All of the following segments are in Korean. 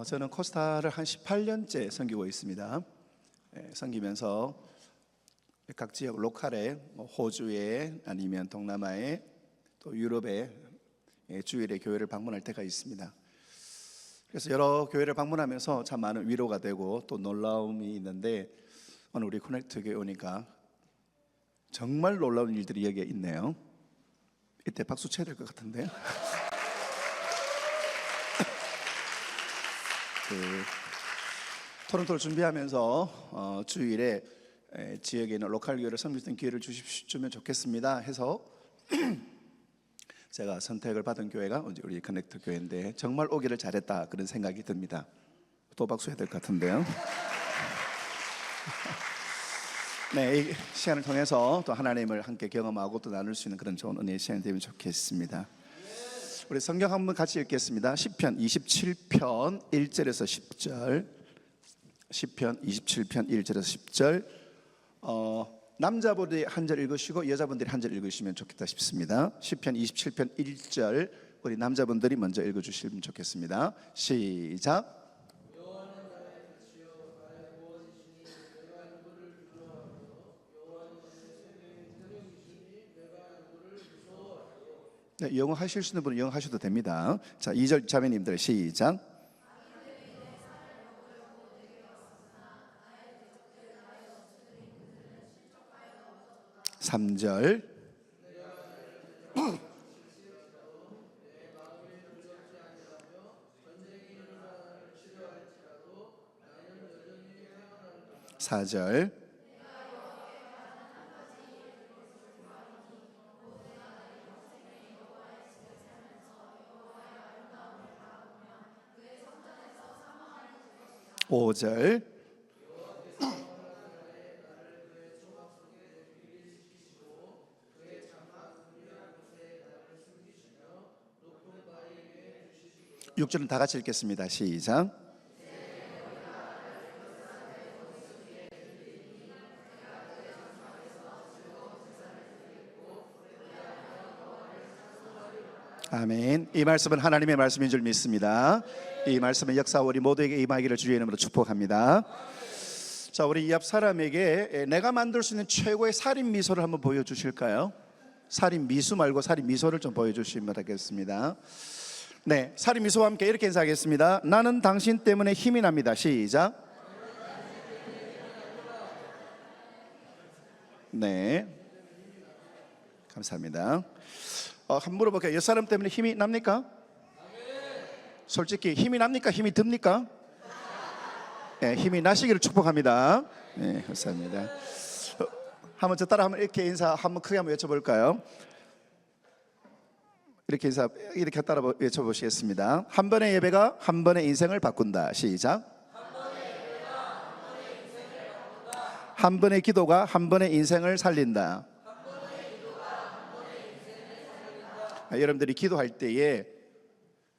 저는 코스타를 한 18년째 섬기고 있습니다. 섬기면서 각 지역 로컬에 호주에 아니면 동남아에 또 유럽에 주일에 교회를 방문할 때가 있습니다. 그래서 여러 교회를 방문하면서 참 많은 위로가 되고 또 놀라움이 있는데, 오늘 우리 커넥트 교회 오니까 정말 놀라운 일들이 여기에 있네요. 이때 박수 쳐야 될 것 같은데. 토론토를 준비하면서 주일에 지역에 있는 로컬 교회를 섬길 수 있는 기회를 주면 좋겠습니다 해서 제가 선택을 받은 교회가 우리 커넥트 교회인데, 정말 오기를 잘했다 그런 생각이 듭니다. 또 박수 해야 될 것 같은데요. 네, 이 시간을 통해서 또 하나님을 함께 경험하고 또 나눌 수 있는 그런 좋은 은혜의 시간이 되면 좋겠습니다. 우리 성경 한번 같이 읽겠습니다. 시편 27편 1절에서 10절. 시편 27편 1절에서 10절. 남자분들이 한 절 읽으시고 여자분들이 한 절 읽으시면 좋겠다 싶습니다. 시편 27편 1절 우리 남자분들이 먼저 읽어주시면 좋겠습니다. 시작. 네, 영어 하실 수 있는 분은 영어 하셔도 됩니다. 자, 2절 자매님들 시작. 3절. 4절. 5절. 6절은 다 같이 읽겠습니다. 시작. 아멘. 이 말씀은 하나님의 말씀인 줄 믿습니다. 이 말씀은 역사 우리 모두에게 임하기를 주의 이름으로 축복합니다. 자, 우리 이 앞 사람에게 내가 만들 수 있는 최고의 살인 미소를 한번 보여주실까요? 살인 미수 말고 살인 미소를 좀 보여주시면 되겠습니다. 네, 살인 미소와 함께 이렇게 인사하겠습니다. 나는 당신 때문에 힘이 납니다. 시작. 네, 감사합니다. 한번 물어볼게요. 옆 사람 때문에 힘이 납니까? 솔직히 힘이 납니까? 힘이 듭니까? 네, 힘이 나시기를 축복합니다. 네, 감사합니다. 한번 저 따라 한번 이렇게 인사 한번 크게 한번 외쳐볼까요? 이렇게 인사 이렇게 따라 외쳐보시겠습니다. 한 번의 예배가 한 번의 인생을 바꾼다. 시작. 한 번의 기도가 한 번의 인생을 살린다. 여러분들이 기도할 때에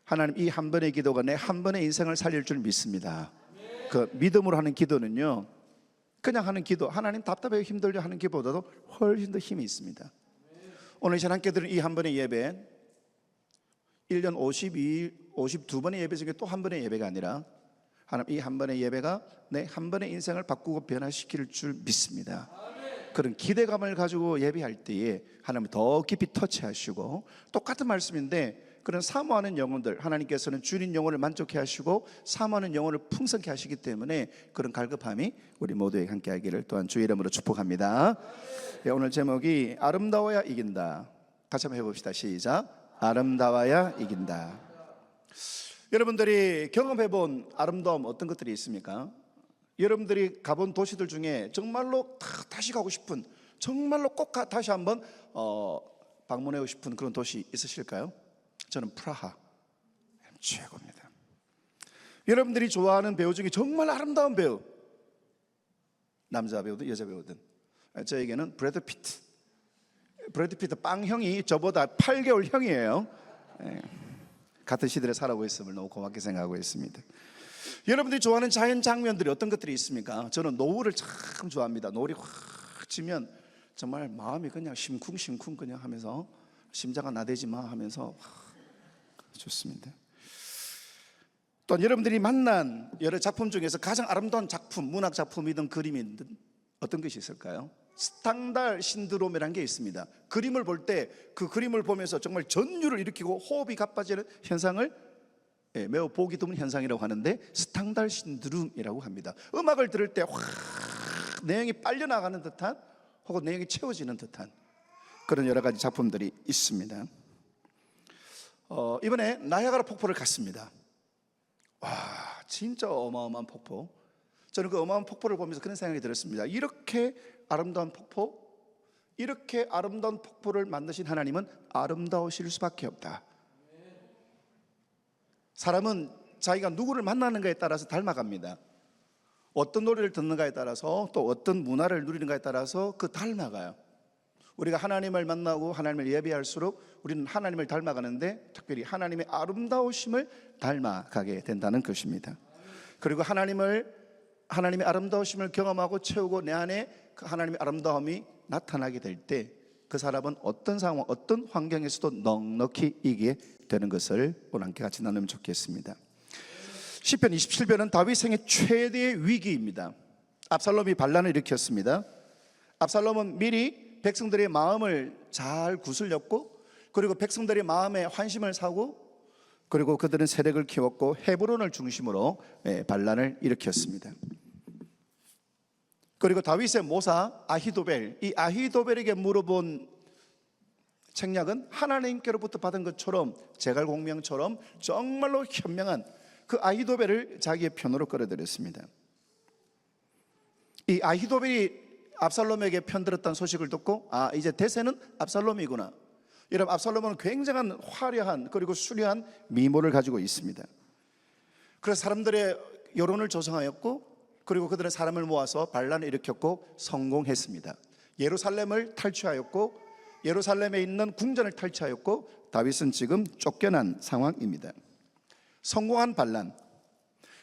하나님 이 한 번의 기도가 내 한 번의 인생을 살릴 줄 믿습니다. 그 믿음으로 하는 기도는요, 그냥 하는 기도, 하나님 답답하게 힘들려 하는 기도보다도 훨씬 더 힘이 있습니다. 오늘 이 시간 함께 드린 이 한 번의 예배, 1년 52번의 예배 중에 또 한 번의 예배가 아니라 하나님 이 한 번의 예배가 내 한 번의 인생을 바꾸고 변화시킬 줄 믿습니다. 그런 기대감을 가지고 예배할 때에 하나님 더 깊이 터치하시고, 똑같은 말씀인데 그런 사모하는 영혼들, 하나님께서는 주님 영혼을 만족해 하시고 사모하는 영혼을 풍성케 하시기 때문에 그런 갈급함이 우리 모두에게 함께 하기를 또한 주의 이름으로 축복합니다. 네, 오늘 제목이 아름다워야 이긴다. 같이 한번 해봅시다. 시작. 아름다워야 이긴다. 여러분들이 경험해본 아름다움 어떤 것들이 있습니까? 여러분들이 가본 도시들 중에 정말로 다시 가고 싶은, 정말로 꼭 다시 한번 방문하고 싶은 그런 도시 있으실까요? 저는 프라하 최고입니다. 여러분들이 좋아하는 배우 중에 정말 아름다운 배우, 남자 배우든 여자 배우든, 저에게는 브래드 피트 빵형이 저보다 8개월 형이에요. 같은 시대를 살아오고 있음을 너무 고맙게 생각하고 있습니다. 여러분들이 좋아하는 자연 장면들이 어떤 것들이 있습니까? 저는 노을을 참 좋아합니다. 노을이 확 지면 정말 마음이 그냥 심쿵심쿵 그냥 하면서, 심장아 나대지 마 하면서 좋습니다. 또 여러분들이 만난 여러 작품 중에서 가장 아름다운 작품, 문학 작품이든 그림이든 어떤 것이 있을까요? 스탕달 신드롬이라는 게 있습니다. 그림을 볼 때 그 그림을 보면서 정말 전율을 일으키고 호흡이 가빠지는 현상을 매우 보기 드문 현상이라고 하는데 스탕달 신드롬이라고 합니다. 음악을 들을 때 확 내용이 빨려 나가는 듯한 혹은 내용이 채워지는 듯한 그런 여러 가지 작품들이 있습니다. 이번에 나이아가라 폭포를 갔습니다. 와, 진짜 어마어마한 폭포. 저는 그 어마어마한 폭포를 보면서 그런 생각이 들었습니다. 이렇게 아름다운 폭포, 이렇게 아름다운 폭포를 만드신 하나님은 아름다우실 수밖에 없다. 사람은 자기가 누구를 만나는가에 따라서 닮아갑니다. 어떤 노래를 듣는가에 따라서 또 어떤 문화를 누리는가에 따라서 그 닮아가요. 우리가 하나님을 만나고 하나님을 예배할수록 우리는 하나님을 닮아가는데 특별히 하나님의 아름다우심을 닮아가게 된다는 것입니다. 그리고 하나님의 아름다우심을 경험하고 채우고 내 안에 그 하나님의 아름다움이 나타나게 될 때 그 사람은 어떤 상황, 어떤 환경에서도 넉넉히 이기게 되는 것을 오늘 함께 같이 나누면 좋겠습니다. 시편 27편은 다윗 생애 최대의 위기입니다. 압살롬이 반란을 일으켰습니다. 압살롬은 미리 백성들의 마음을 잘 구슬렸고 그리고 백성들의 마음에 환심을 사고 그리고 그들은 세력을 키웠고 헤브론을 중심으로 반란을 일으켰습니다. 그리고 다윗의 모사 아히도벨, 이 아히도벨에게 물어본 책략은 하나님께로부터 받은 것처럼 제갈공명처럼 정말로 현명한 그 아히도벨을 자기의 편으로 끌어들였습니다. 이 아히도벨이 압살롬에게 편들었다는 소식을 듣고 이제 대세는 압살롬이구나. 여러분, 압살롬은 굉장한 화려한 그리고 수려한 미모를 가지고 있습니다. 그래서 사람들의 여론을 조성하였고 그리고 그들은 사람을 모아서 반란을 일으켰고 성공했습니다. 예루살렘을 탈취하였고 예루살렘에 있는 궁전을 탈취하였고 다윗은 지금 쫓겨난 상황입니다. 성공한 반란.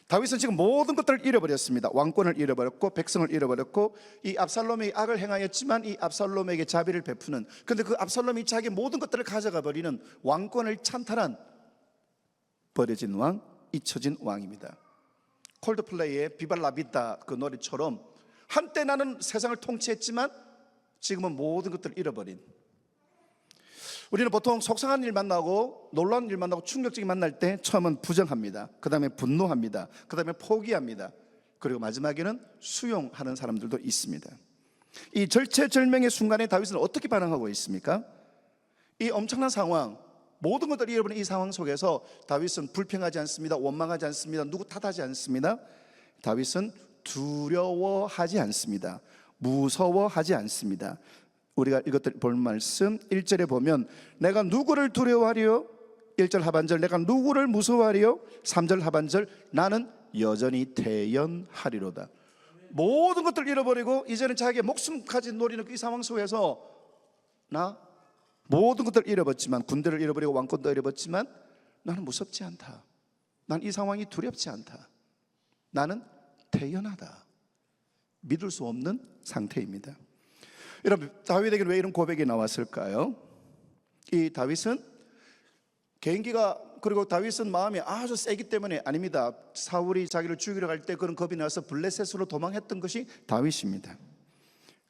다윗은 지금 모든 것들을 잃어버렸습니다. 왕권을 잃어버렸고 백성을 잃어버렸고 이 압살롬이 악을 행하였지만 이 압살롬에게 자비를 베푸는, 그런데 그 압살롬이 자기 모든 것들을 가져가 버리는 왕권을 찬탈한 버려진 왕, 잊혀진 왕입니다. 콜드플레이의 비발라비다 그 노래처럼 한때 나는 세상을 통치했지만 지금은 모든 것들을 잃어버린. 우리는 보통 속상한 일 만나고 놀라운 일 만나고 충격적인 만날 때 처음은 부정합니다. 그 다음에 분노합니다. 그 다음에 포기합니다. 그리고 마지막에는 수용하는 사람들도 있습니다. 이 절체절명의 순간에 다윗은 어떻게 반응하고 있습니까? 이 엄청난 상황, 모든 것들을 잃어버린 이 상황 속에서 다윗은 불평하지 않습니다. 원망하지 않습니다. 누구 탓하지 않습니다. 다윗은 두려워하지 않습니다. 무서워하지 않습니다. 우리가 이것들 볼 말씀 1절에 보면 내가 누구를 두려워하리요? 1절 하반절 내가 누구를 무서워하리요? 3절 하반절 나는 여전히 태연하리로다. 모든 것들을 잃어버리고 이제는 자기의 목숨까지 노리는 이 상황 속에서 나 모든 것들을 잃어버렸지만, 군대를 잃어버리고 왕권도 잃어버렸지만 나는 무섭지 않다. 난 이 상황이 두렵지 않다. 나는 태연하다. 믿을 수 없는 상태입니다. 여러분, 다윗에게는 왜 이런 고백이 나왔을까요? 이 다윗은 개인기가, 그리고 다윗은 마음이 아주 세기 때문에 아닙니다. 사울이 자기를 죽이러 갈 때 그런 겁이 나서 블레셋으로 도망했던 것이 다윗입니다.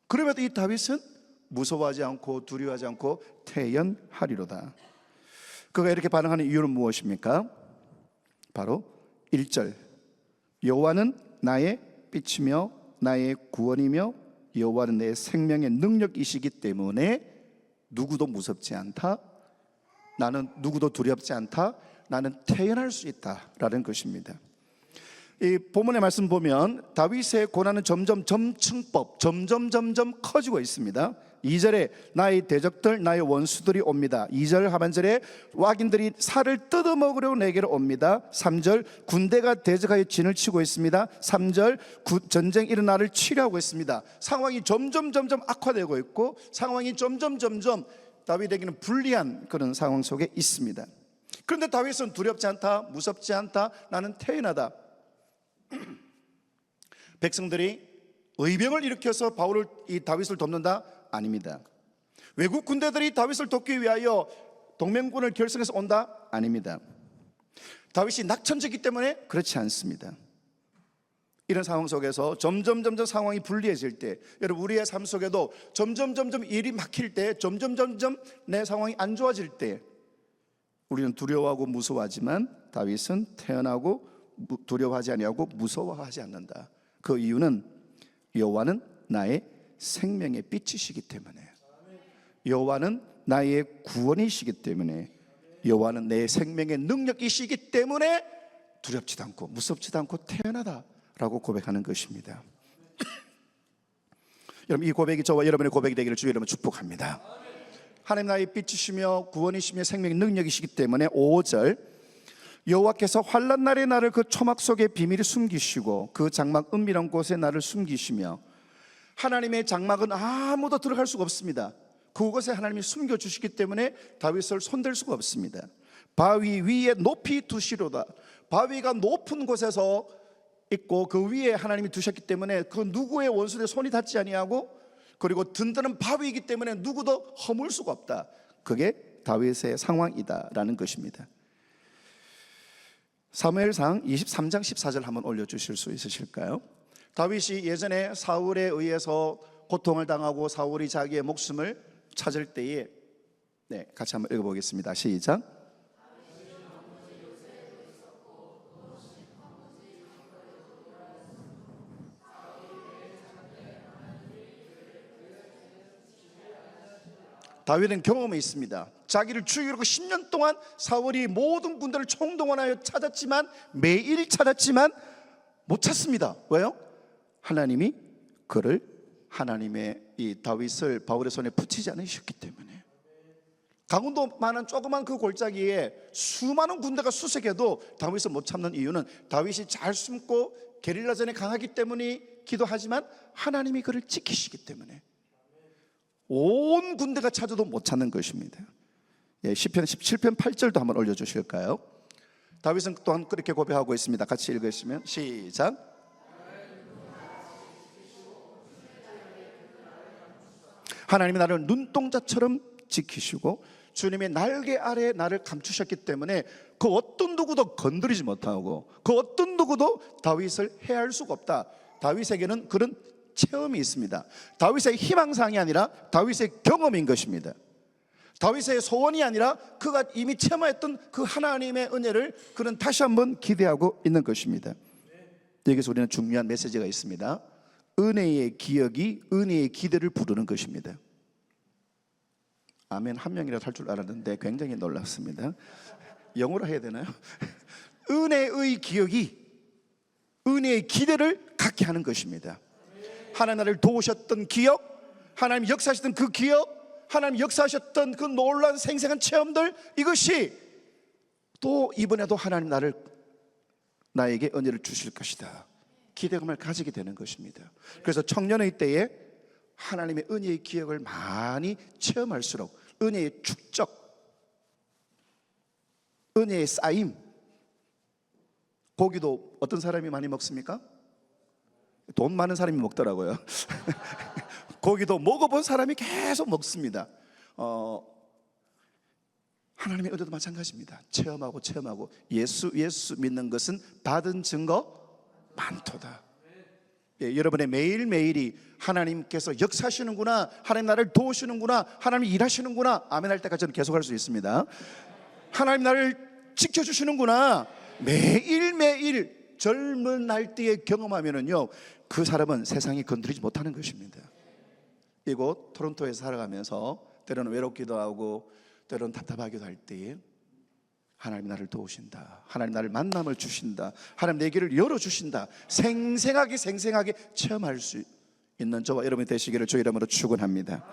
그럼에도 이 다윗은 무서워하지 않고 두려워하지 않고 태연하리로다. 그가 이렇게 반응하는 이유는 무엇입니까? 바로 1절 여호와는 나의 빛이며 나의 구원이며 여호와는 내 생명의 능력이시기 때문에 누구도 무섭지 않다. 나는 누구도 두렵지 않다. 나는 태어날 수 있다라는 것입니다. 이 본문의 말씀 보면 다윗의 고난은 점점 커지고 있습니다. 2절에 나의 대적들 나의 원수들이 옵니다. 2절 하반절에 wak인들이 살을 뜯어먹으려고 내게로 옵니다. 3절 군대가 대적하여 진을 치고 있습니다. 3절 전쟁 일어나를 치려하고 있습니다. 상황이 점점 악화되고 있고 상황이 점점 다윗에게는 불리한 그런 상황 속에 있습니다. 그런데 다윗은 두렵지 않다, 무섭지 않다, 나는 태연하다. 백성들이 의병을 일으켜서 이 다윗을 돕는다? 아닙니다. 외국 군대들이 다윗을 돕기 위하여 동맹군을 결성해서 온다? 아닙니다. 다윗이 낙천적이기 때문에 그렇지 않습니다. 이런 상황 속에서 점점 상황이 불리해질 때, 여러분 우리의 삶 속에도 점점 일이 막힐 때, 점점 내 상황이 안 좋아질 때 우리는 두려워하고 무서워하지만 다윗은 태어나고 두려워하지 아니하고 무서워하지 않는다. 그 이유는 여호와는 나의 생명의 빛이시기 때문에, 여호와는 나의 구원이시기 때문에, 여호와는 내 생명의 능력이시기 때문에 두렵지도 않고 무섭지도 않고 태어나다라고 고백하는 것입니다. 여러분 이 고백이 저와 여러분의 고백이 되기를 주의 이름으로 축복합니다. 하나님 나의 빛이시며 구원이시며 생명의 능력이시기 때문에 5절, 여호와께서 환난 날에 나를 그 초막 속에 비밀히 숨기시고 그 장막 은밀한 곳에 나를 숨기시며, 하나님의 장막은 아무도 들어갈 수가 없습니다. 그곳에 하나님이 숨겨주시기 때문에 다윗을 손댈 수가 없습니다. 바위 위에 높이 두시로다. 바위가 높은 곳에서 있고 그 위에 하나님이 두셨기 때문에 그 누구의 원수의 손이 닿지 아니하고, 그리고 든든한 바위이기 때문에 누구도 허물 수가 없다. 그게 다윗의 상황이다라는 것입니다. 사무엘상 23장 14절 한번 올려주실 수 있으실까요? 다윗이 예전에 사울에 의해서 고통을 당하고 사울이 자기의 목숨을 찾을 때에, 같이 한번 읽어보겠습니다. 시작. 다윗은 경험이 있습니다. 자기를 죽이려고 10년 동안 사울이 모든 군대를 총동원하여 찾았지만, 매일 찾았지만 못 찾습니다. 왜요? 하나님이 그를, 하나님의 이 다윗을 바울의 손에 붙이지 않으셨기 때문에. 강원도만한 조그만 그 골짜기에 수많은 군대가 수색해도 다윗을 못 참는 이유는 다윗이 잘 숨고 게릴라전에 강하기 때문이기도 하지만 하나님이 그를 지키시기 때문에. 온 군대가 찾아도 못 찾는 것입니다. 시편 17편 8절도 한번 올려주실까요? 다윗은 또한 그렇게 고백하고 있습니다. 같이 읽으시면 시작. 하나님이 나를 눈동자처럼 지키시고 주님의 날개 아래 나를 감추셨기 때문에 그 어떤 누구도 건드리지 못하고 그 어떤 누구도 다윗을 해할 수가 없다. 다윗에게는 그런 체험이 있습니다. 다윗의 희망사항이 아니라 다윗의 경험인 것입니다. 다윗의 소원이 아니라 그가 이미 체험했던 그 하나님의 은혜를 그는 다시 한번 기대하고 있는 것입니다. 여기서 우리는 중요한 메시지가 있습니다. 은혜의 기억이 은혜의 기대를 부르는 것입니다. 아멘 한 명이라도 할 줄 알았는데 굉장히 놀랐습니다. 영어로 해야 되나요? 은혜의 기억이 은혜의 기대를 갖게 하는 것입니다. 하나님 나를 도우셨던 기억, 하나님 역사하셨던 그 기억, 하나님 역사하셨던 그 놀라운 생생한 체험들, 이것이 또 이번에도 하나님 나에게 은혜를 주실 것이다, 기대감을 가지게 되는 것입니다. 그래서 청년의 때에 하나님의 은혜의 기억을 많이 체험할수록 은혜의 축적, 은혜의 쌓임. 고기도 어떤 사람이 많이 먹습니까? 돈 많은 사람이 먹더라고요. 고기도 먹어본 사람이 계속 먹습니다. 하나님의 은혜도 마찬가지입니다. 체험하고 예수 믿는 것은 받은 증거 많도다. 여러분의 매일매일이 하나님께서 역사하시는구나, 하나님 나를 도우시는구나, 하나님 일하시는구나, 아멘 할 때까지 저는 계속할 수 있습니다. 하나님 나를 지켜주시는구나, 매일매일 젊은 날때에 경험하면은요, 그 사람은 세상이 건드리지 못하는 것입니다. 이곳 토론토에서 살아가면서 때로는 외롭기도 하고 때로는 답답하기도 할 때에 하나님 나를 도우신다, 하나님 나를 만남을 주신다, 하나님 내 길을 열어주신다, 생생하게 체험할 수 있는 저와 여러분이 되시기를 주의 이름으로 축원합니다.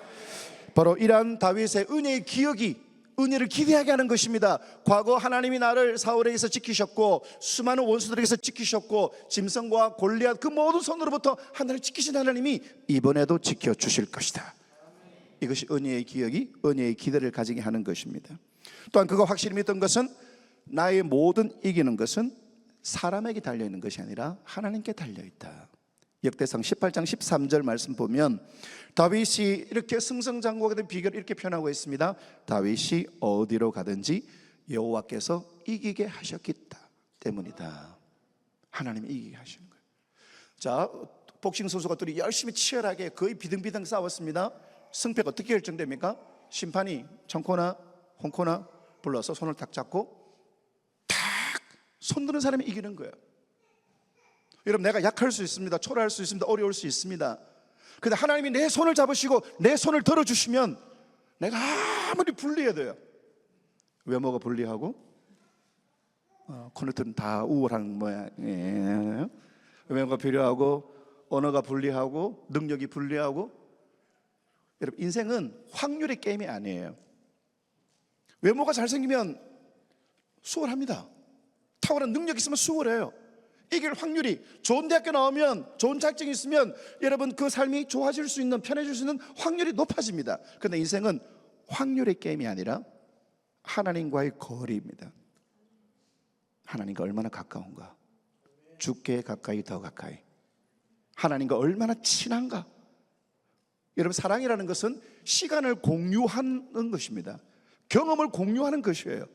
바로 이러한 다윗의 은혜의 기억이 은혜를 기대하게 하는 것입니다. 과거 하나님이 나를 사울에게서 지키셨고 수많은 원수들에게서 지키셨고 짐승과 골리앗 그 모든 손으로부터 하나님을 지키신 하나님이 이번에도 지켜주실 것이다. 이것이 은혜의 기억이 은혜의 기대를 가지게 하는 것입니다. 또한 그가 확실히 믿던 것은 나의 모든 이기는 것은 사람에게 달려있는 것이 아니라 하나님께 달려있다. 역대상 18장 13절 말씀 보면 다윗이 이렇게 승승장구하게 된 비결을 이렇게 표현하고 있습니다. 다윗이 어디로 가든지 여호와께서 이기게 하셨겠다. 때문이다. 하나님이 이기게 하시는 거예요. 자, 복싱 선수가 열심히 치열하게 거의 비등비등 싸웠습니다. 승패가 어떻게 결정됩니까? 심판이 청코나 홍코나 불러서 손을 탁 잡고 탁 손드는 사람이 이기는 거예요. 여러분, 내가 약할 수 있습니다. 초라할 수 있습니다. 어려울 수 있습니다. 근데 하나님이 내 손을 잡으시고 내 손을 들어주시면 내가 아무리 불리해도요, 외모가 불리하고 코너트는 다 우월한 모양이에요. 외모가 필요하고 언어가 불리하고 능력이 불리하고. 여러분, 인생은 확률의 게임이 아니에요. 외모가 잘생기면 수월합니다. 탁월한 능력이 있으면 수월해요. 이길 확률이, 좋은 대학교 나오면, 좋은 자격증이 있으면 여러분 그 삶이 좋아질 수 있는, 편해질 수 있는 확률이 높아집니다. 그런데 인생은 확률의 게임이 아니라 하나님과의 거리입니다. 하나님과 얼마나 가까운가, 주께 가까이 더 가까이, 하나님과 얼마나 친한가. 여러분, 사랑이라는 것은 시간을 공유하는 것입니다. 경험을 공유하는 것이에요.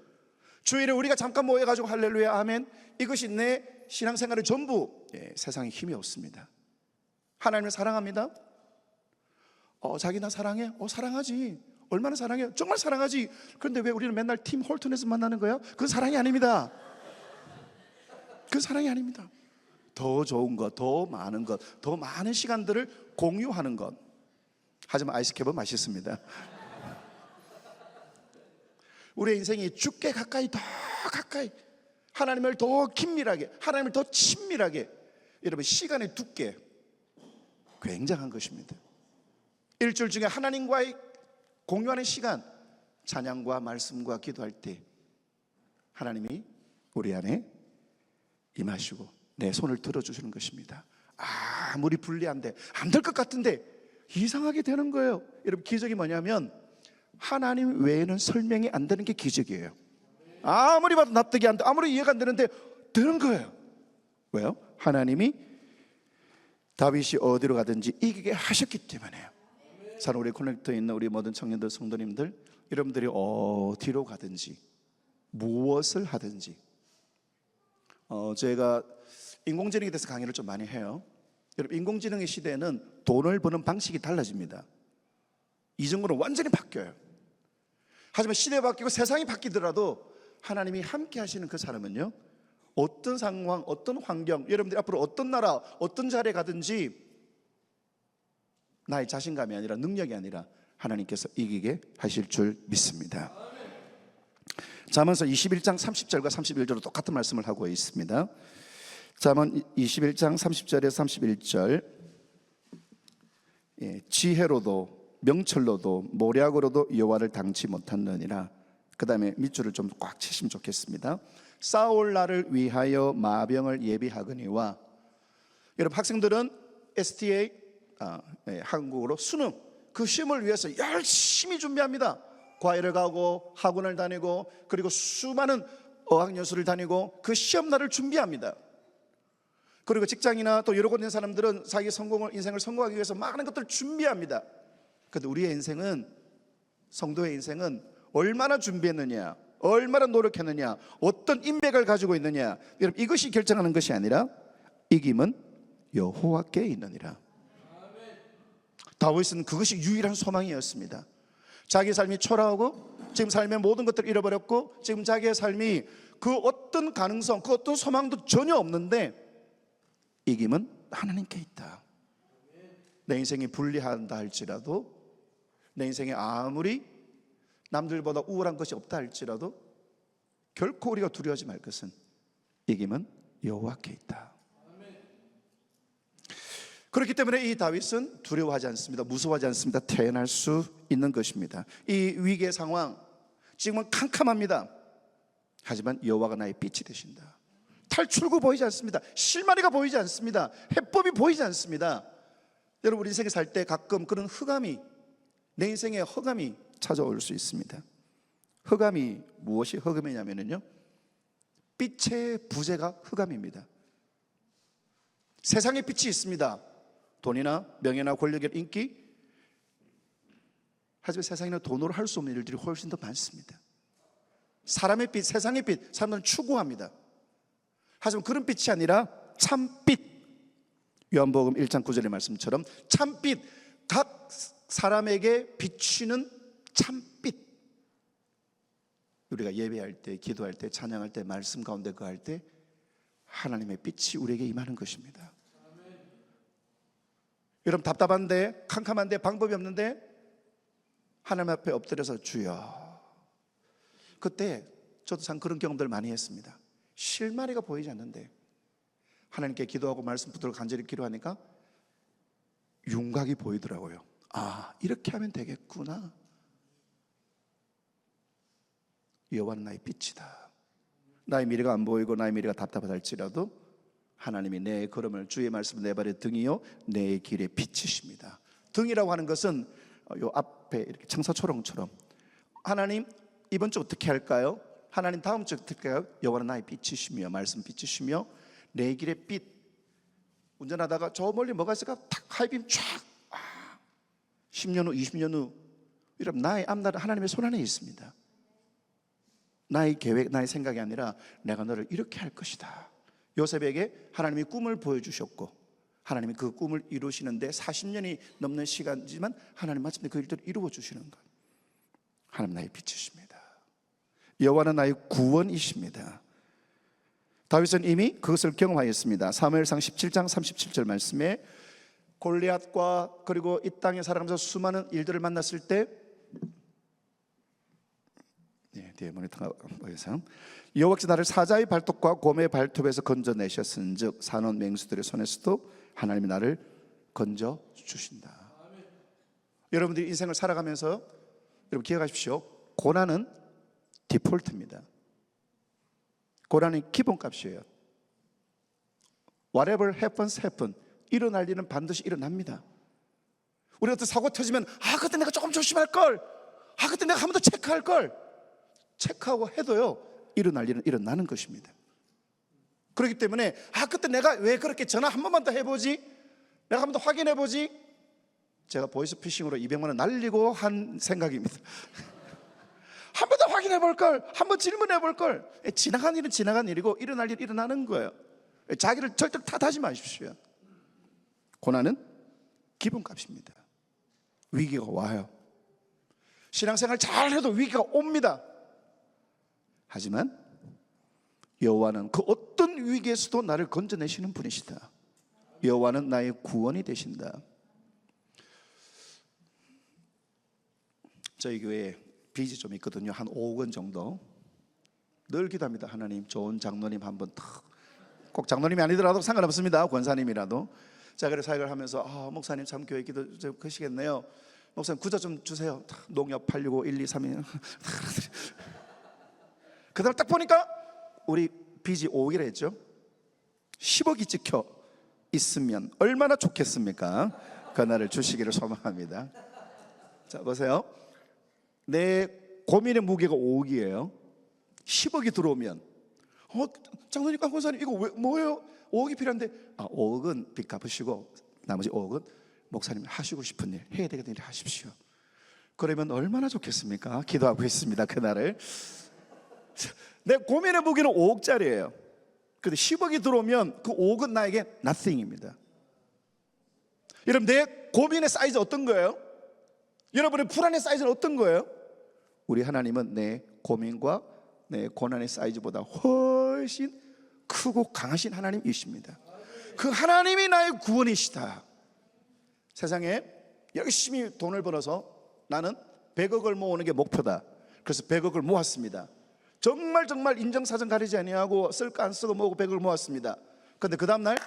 주일에 우리가 잠깐 모여가지고 할렐루야 아멘, 이것이 내 신앙생활의 전부. 세상에 힘이 없습니다. 하나님을 사랑합니다. 자기 나 사랑해? 사랑하지. 얼마나 사랑해요? 정말 사랑하지. 그런데 왜 우리는 맨날 팀 홀튼에서 만나는 거예요? 그건 사랑이 아닙니다. 그건 사랑이 아닙니다. 더 좋은 것, 더 많은 것, 더 많은 시간들을 공유하는 것. 하지만 아이스캡은 맛있습니다. 우리의 인생이 주께 가까이, 더 가까이, 하나님을 더 긴밀하게, 하나님을 더 친밀하게. 여러분, 시간의 두께 굉장한 것입니다. 일주일 중에 하나님과의 공유하는 시간, 찬양과 말씀과 기도할 때 하나님이 우리 안에 임하시고 내 손을 들어주시는 것입니다. 아무리 불리한데, 안 될 것 같은데 이상하게 되는 거예요. 여러분, 기적이 뭐냐면 하나님 외에는 설명이 안 되는 게 기적이에요. 아무리 봐도 납득이 안 돼, 아무리 이해가 안 되는데 되는 거예요. 왜요? 하나님이 다윗이 어디로 가든지 이기게 하셨기 때문에요. 사랑, 우리 커넥터에 있는 우리 모든 청년들, 성도님들, 여러분들이 어디로 가든지 무엇을 하든지, 제가 인공지능에 대해서 강의를 좀 많이 해요. 여러분, 인공지능의 시대에는 돈을 버는 방식이 달라집니다. 이전과는 완전히 바뀌어요. 하지만 시대가 바뀌고 세상이 바뀌더라도 하나님이 함께 하시는 그 사람은요, 어떤 상황, 어떤 환경, 여러분들이 앞으로 어떤 나라, 어떤 자리에 가든지 나의 자신감이 아니라, 능력이 아니라 하나님께서 이기게 하실 줄 믿습니다. 잠언서 21장 30절과 31절로 똑같은 말씀을 하고 있습니다. 잠언 21장 30절에서 31절. 지혜로도 명철로도 모략으로도 여호와를 당치 못하느니라. 그 다음에 밑줄을 좀 꽉 치시면 좋겠습니다. 싸울 날을 위하여 마병을 예비하거니와. 여러분, 학생들은 STA, 한국어로 수능, 그 시험을 위해서 열심히 준비합니다. 과외를 가고 학원을 다니고 그리고 수많은 어학연수를 다니고 그 시험날을 준비합니다. 그리고 직장이나 또 여러 곳에 있는 사람들은 자기 성공을, 인생을 성공하기 위해서 많은 것들을 준비합니다. 그런데 우리의 인생은, 성도의 인생은 얼마나 준비했느냐, 얼마나 노력했느냐, 어떤 인맥을 가지고 있느냐, 여러분, 이것이 결정하는 것이 아니라 이김은 여호와께 있느니라. 다윗은 그것이 유일한 소망이었습니다. 자기 삶이 초라하고 지금 삶의 모든 것들을 잃어버렸고 지금 자기의 삶이 그 어떤 가능성, 그 어떤 소망도 전혀 없는데 이김은 하나님께 있다. 내 인생이 불리한다 할지라도, 내 인생에 아무리 남들보다 우월한 것이 없다 할지라도 결코 우리가 두려워하지 말 것은 이김은 여호와께 있다. 그렇기 때문에 이 다윗은 두려워하지 않습니다. 무서워하지 않습니다. 태어날 수 있는 것입니다. 이 위기의 상황, 지금은 캄캄합니다. 하지만 여호와가 나의 빛이 되신다. 탈출구 보이지 않습니다. 실마리가 보이지 않습니다. 해법이 보이지 않습니다. 여러분, 우리 인생에 살 때 가끔 그런 흑암이, 내 인생에 흑암이 찾아올 수 있습니다. 흑암이, 무엇이 흑암이냐면요, 빛의 부재가 흑암입니다. 세상에 빛이 있습니다. 돈이나 명예나 권력의 인기. 하지만 세상에는 돈으로 할 수 없는 일들이 훨씬 더 많습니다. 사람의 빛, 세상의 빛, 사람들은 추구합니다. 하지만 그런 빛이 아니라 참빛, 요한복음 1장 9절의 말씀처럼 참빛, 각 사람에게 비추는 참빛. 우리가 예배할 때, 기도할 때, 찬양할 때, 말씀 가운데 거할 때 하나님의 빛이 우리에게 임하는 것입니다. 여러분 답답한데, 캄캄한데, 방법이 없는데 하나님 앞에 엎드려서 주여. 그때 저도 참 그런 경험들 많이 했습니다. 실마리가 보이지 않는데 하나님께 기도하고 말씀 붙들고 간절히 기도하니까 윤곽이 보이더라고요. 아, 이렇게 하면 되겠구나. 여호와는 나의 빛이다. 나의 미래가 안 보이고 나의 미래가 답답하다 할지라도 하나님이 내 걸음을, 주의 말씀을 내 발의 등이요 내 길의 빛이십니다. 등이라고 하는 것은 요 앞에 이렇게 청사초롱처럼, 하나님 이번 주 어떻게 할까요? 하나님 다음 주 어떻게 할까요? 여호와는 나의 빛이시며 말씀 빛이시며 내 길의 빛. 운전하다가 저 멀리 뭐가 있을까? 탁 하이빔 쫙. 10년 후, 20년 후, 여러분 나의 앞날은 하나님의 손안에 있습니다. 나의 계획, 나의 생각이 아니라 내가 너를 이렇게 할 것이다. 요셉에게 하나님이 꿈을 보여주셨고 하나님이 그 꿈을 이루시는데 40년이 넘는 시간이지만 하나님 마침내 그 일들을 이루어 주시는 것. 하나님 나의 빛이십니다. 여호와는 나의 구원이십니다. 다윗은 이미 그것을 경험하였습니다. 사무엘상 17장 37절 말씀에 골리앗과 그리고 이 땅에 살아가면서 수많은 일들을 만났을 때, 뒤에 모니터가 보여서, 여호와께서 나를 사자의 발톱과 곰의 발톱에서 건져내셨은즉 산원 맹수들의 손에서도 하나님이 나를 건져 주신다. 여러분들이 인생을 살아가면서 여러분 기억하십시오. 고난은 디폴트입니다. 고난은 기본값이에요. Whatever happens, happen. 일어날 일은 반드시 일어납니다. 우리 어떤 사고 터지면 그때 내가 조금 조심할걸, 그때 내가 한 번 더 체크할걸, 체크하고 해도요 일어날 일은 일어나는 것입니다. 그렇기 때문에 그때 내가 왜 그렇게 전화 한 번만 더 해보지, 내가 한 번 더 확인해보지. 제가 보이스피싱으로 200만 원 날리고 한 생각입니다. 한 번 더 확인해볼걸, 한 번 질문해볼걸. 지나간 일은 지나간 일이고 일어날 일 일어나는 거예요. 자기를 절대 탓하지 마십시오. 고난은 기본값입니다. 위기가 와요. 신앙생활 잘해도 위기가 옵니다. 하지만 여호와는 그 어떤 위기에서도 나를 건져내시는 분이시다. 여호와는 나의 구원이 되신다. 저희 교회에 빚이 좀 있거든요. 한 5억 원 정도. 늘 기도합니다. 하나님 좋은 장로님 한번 탁, 꼭 장로님이 아니더라도 상관없습니다. 권사님이라도. 자, 그래 사역을 하면서 목사님 참 교회 기도 좀 크시겠네요. 목사님 구자 좀 주세요. 농협 865 1 2 3 2 그 다음 딱 보니까 우리 빚이 5억이라 했죠. 10억이 찍혀 있으면 얼마나 좋겠습니까? 그날을 주시기를 소망합니다. 자, 보세요. 내 고민의 무게가 5억이에요. 10억이 들어오면 장로님, 권사님 이거 뭐예요? 5억이 필요한데 5억은 빚 갚으시고 나머지 5억은 목사님 하시고 싶은 일, 해야 되는 일 하십시오. 그러면 얼마나 좋겠습니까? 기도하고 있습니다. 그날을. 내 고민의 무게는 5억짜리예요. 근데 10억이 들어오면 그 5억은 나에게 nothing입니다. 여러분 내 고민의 사이즈 어떤 거예요? 여러분의 불안의 사이즈는 어떤 거예요? 우리 하나님은 내 고민과 내 고난의 사이즈보다 훨씬 크고 강하신 하나님이십니다. 그 하나님이 나의 구원이시다. 세상에 열심히 돈을 벌어서 나는 100억을 모으는 게 목표다. 그래서 100억을 모았습니다. 정말 인정사정 가리지 아니하고 쓸까 안 쓰고 모으고 100억을 모았습니다. 그런데 그 다음날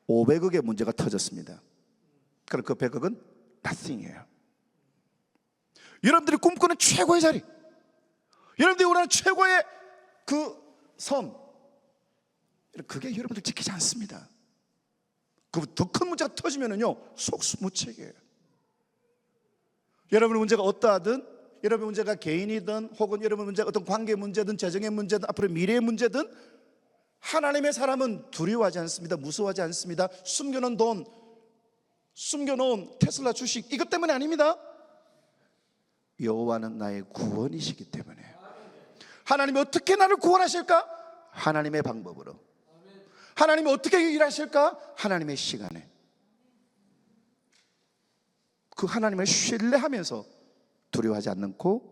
500억의 문제가 터졌습니다. 그럼 그 100억은 nothing이에요. 여러분들이 꿈꾸는 최고의 자리, 여러분들이 원하는 최고의 그 섬, 그게 여러분들 지키지 않습니다. 그 더 큰 문제가 터지면은요 속수무책이에요. 여러분의 문제가 어떠하든, 여러분의 문제가 개인이든 혹은 여러분의 문제가 어떤 관계 문제든 재정의 문제든 앞으로 미래의 문제든, 하나님의 사람은 두려워하지 않습니다. 무서워하지 않습니다. 숨겨놓은 돈, 숨겨놓은 테슬라 주식 이것 때문에 아닙니다. 여호와는 나의 구원이시기 때문에. 하나님이 어떻게 나를 구원하실까? 하나님의 방법으로. 하나님이 어떻게 일하실까? 하나님의 시간에. 그 하나님을 신뢰하면서 두려워하지 않고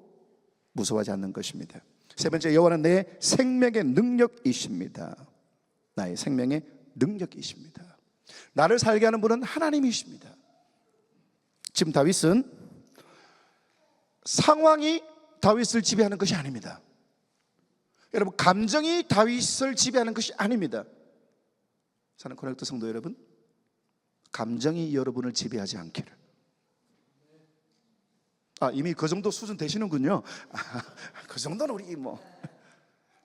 무서워하지 않는 것입니다. 세 번째, 여호와는 내 생명의 능력이십니다. 나의 생명의 능력이십니다. 나를 살게 하는 분은 하나님이십니다. 지금 다윗은 상황이 다윗을 지배하는 것이 아닙니다. 여러분, 감정이 다윗을 지배하는 것이 아닙니다. 사는 코넥트 성도 여러분, 감정이 여러분을 지배하지 않기를. 이미 그 정도 수준 되시는군요. 그 정도는 우리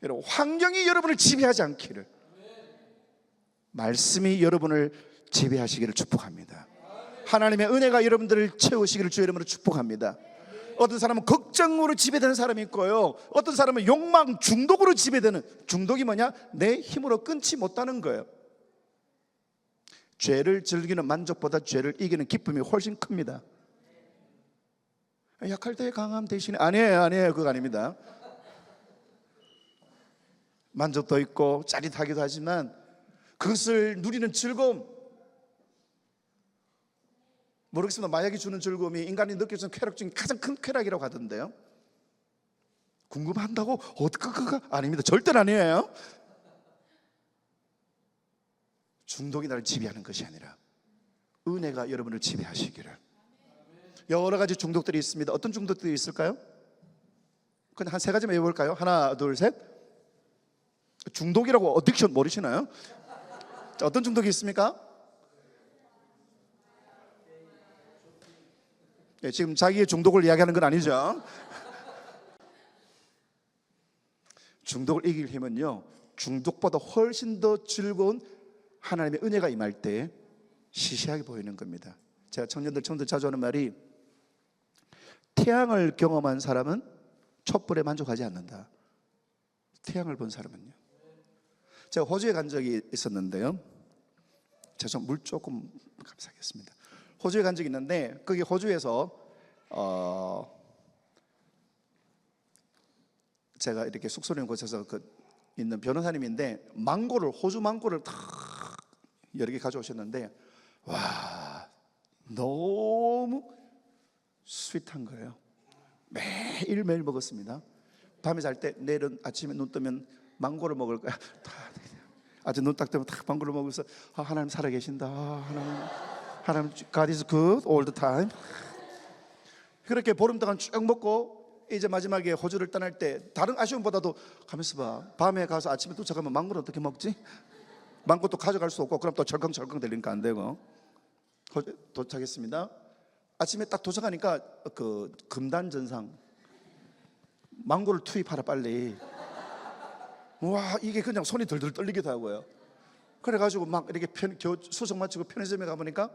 여러분, 환경이 여러분을 지배하지 않기를, 말씀이 여러분을 지배하시기를 축복합니다. 하나님의 은혜가 여러분들을 채우시기를 주의 이름으로 축복합니다. 어떤 사람은 걱정으로 지배되는 사람이 있고요, 어떤 사람은 욕망, 중독으로 지배되는. 중독이 뭐냐? 내 힘으로 끊지 못하는 거예요. 죄를 즐기는 만족보다 죄를 이기는 기쁨이 훨씬 큽니다. 약할 때 강함 대신에, 아니에요. 그거 아닙니다. 만족도 있고 짜릿하기도 하지만 그것을 누리는 즐거움, 모르겠습니다. 마약이 주는 즐거움이 인간이 느껴지는 쾌락 중에 가장 큰 쾌락이라고 하던데요. 궁금한다고? 그거 아닙니다. 절대로 아니에요. 중독이 나를 지배하는 것이 아니라 은혜가 여러분을 지배하시기를. 여러 가지 중독들이 있습니다. 어떤 중독들이 있을까요? 그냥 한 세 가지만 외워볼까요? 하나, 둘, 셋. 중독이라고 어딕션 모르시나요? 자, 어떤 중독이 있습니까? 지금 자기의 중독을 이야기하는 건 아니죠. 중독을 이길 힘은요, 중독보다 훨씬 더 즐거운 하나님의 은혜가 임할 때 시시하게 보이는 겁니다. 제가 청년들 자주 하는 말이, 태양을 경험한 사람은 촛불에 만족하지 않는다. 태양을 본 사람은요. 제가 호주에 간 적이 있었는데요, 제가 좀 물 조금 감사하겠습니다. 호주에 간 적이 있는데, 거기 호주에서 제가 이렇게 숙소를 있는 곳에서 있는 변호사님인데, 호주 망고를 다 여러 개 가져오셨는데, 와, 너무 스윗한 거예요. 매일 먹었습니다. 밤에 잘 때, 내일은 아침에 눈 뜨면 망고를 먹을 거야. 아주 눈 딱 뜨면 딱 망고를 먹으면서, 하나님 살아계신다. 하나님 God is good all the time. 그렇게 보름 동안 쭉 먹고, 이제 마지막에 호주를 떠날 때 다른 아쉬움보다도, 가면서 봐, 밤에 가서 아침에 도착하면 망고를 어떻게 먹지? 망고 또 가져갈 수 없고, 그럼 또 철컹철컹 들리니까 안 되고. 도착했습니다. 아침에 딱 도착하니까 그 금단전상, 망고를 투입하라 빨리. 와, 이게 그냥 손이 덜덜 떨리기도 하고요. 그래가지고 막 이렇게 수속 마치고 편의점에 가보니까,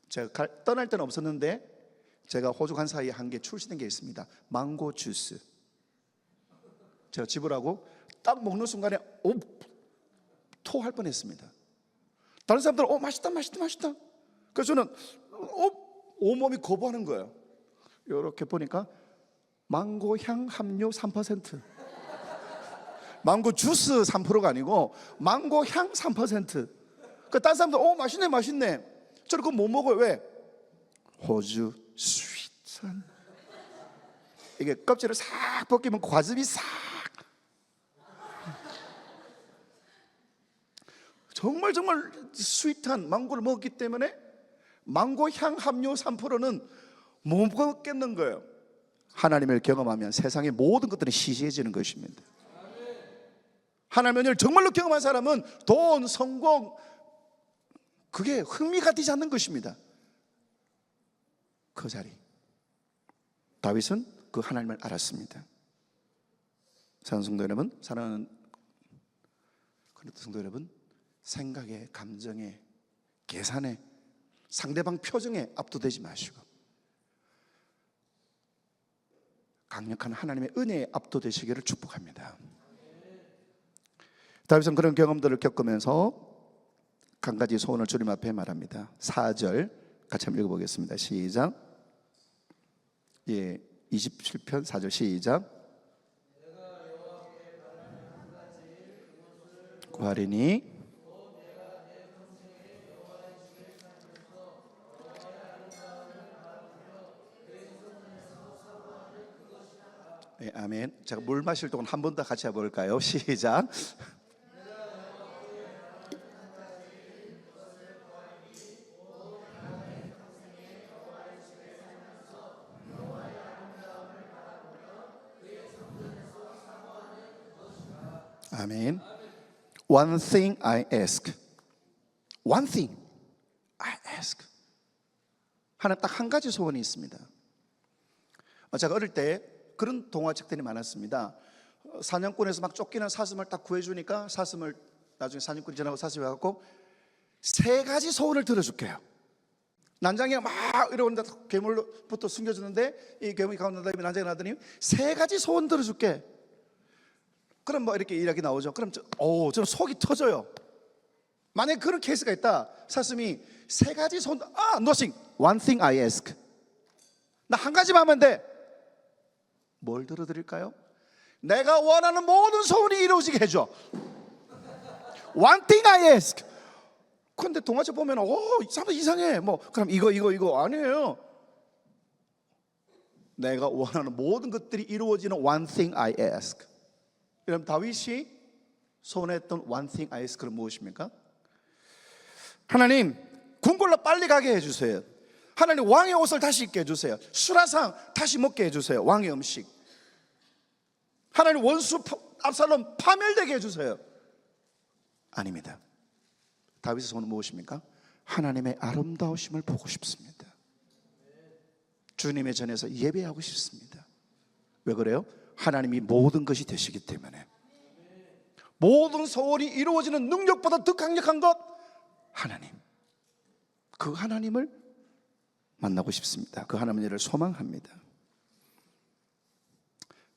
제가 떠날 때는 없었는데 제가 호주 간 사이에 한 게 출시된 게 있습니다. 망고 주스. 제가 집으라고 딱 먹는 순간에 토할 뻔했습니다. 다른 사람들은 맛있다. 그래서 저는 온몸이 거부하는 거예요. 이렇게 보니까 망고 향 함유 3%. 망고 주스 3%가 아니고 망고 향 3%. 그 다른 사람들 맛있네. 저는 그거 못 먹어요. 왜? 호주 스윗한, 이게 껍질을 싹 벗기면 과즙이 싹. 정말 스윗한 망고를 먹었기 때문에 망고 향 함유 3%는 못 먹겠는 거예요. 하나님을 경험하면 세상의 모든 것들은 시시해지는 것입니다. 하나님의 은혜를 정말로 경험한 사람은 돈, 성공, 그게 흥미가 되지 않는 것입니다. 그 자리, 다윗은 그 하나님을 알았습니다. 사랑하는 성도 여러분, 사랑하는 성도 여러분, 생각에, 감정에, 계산에, 상대방 표정에 압도되지 마시고 강력한 하나님의 은혜에 압도되시기를 축복합니다. 다윗은 그런 경험들을 겪으면서 한 가지 소원을 주님 앞에 말합니다. 4절 같이 한번 읽어보겠습니다. 시작. 27편 4절 시작. 구하리니 네, 아멘. 제가 물 마실 동안 한 번 더 같이 해볼까요? 시작. 아멘. One thing I ask. One thing I ask. 하나님 딱 한 가지 소원이 있습니다. 제가 어릴 때 그런 동화책들이 많았습니다. 사냥꾼에서 막 쫓기는 사슴을 딱 구해주니까 사슴을 나중에 사냥꾼 지나고 사슴이 와갖고 세 가지 소원을 들어줄게요. 난장이가 막 이러는데 괴물부터 숨겨주는데 이 괴물이 가운데 난장이 나더니 세 가지 소원 들어줄게. 그럼 뭐 이렇게 이야기 나오죠. 그럼 저는 속이 터져요. 만약에 그런 케이스가 있다. 사슴이 세 가지 소원, nothing, one thing I ask. 나 한 가지만 하면 돼. 뭘 들어드릴까요? 내가 원하는 모든 소원이 이루어지게 해줘. One thing I ask. 근데 동화책 보면 사람 이상해. 뭐 그럼 이거 아니에요. 내가 원하는 모든 것들이 이루어지는 one thing I ask. 여러분 다윗이 소원했던 one thing I ask는 무엇입니까? 하나님 궁궐로 빨리 가게 해주세요. 하나님 왕의 옷을 다시 입게 해주세요. 수라상 다시 먹게 해주세요. 왕의 음식. 하나님 원수 압살롬 파멸되게 해주세요. 아닙니다. 다윗의 소원은 무엇입니까? 하나님의 아름다우심을 보고 싶습니다. 주님의 전에서 예배하고 싶습니다. 왜 그래요? 하나님이 모든 것이 되시기 때문에. 모든 소원이 이루어지는 능력보다 더 강력한 것 하나님. 그 하나님을 만나고 싶습니다. 그 하나님을 소망합니다.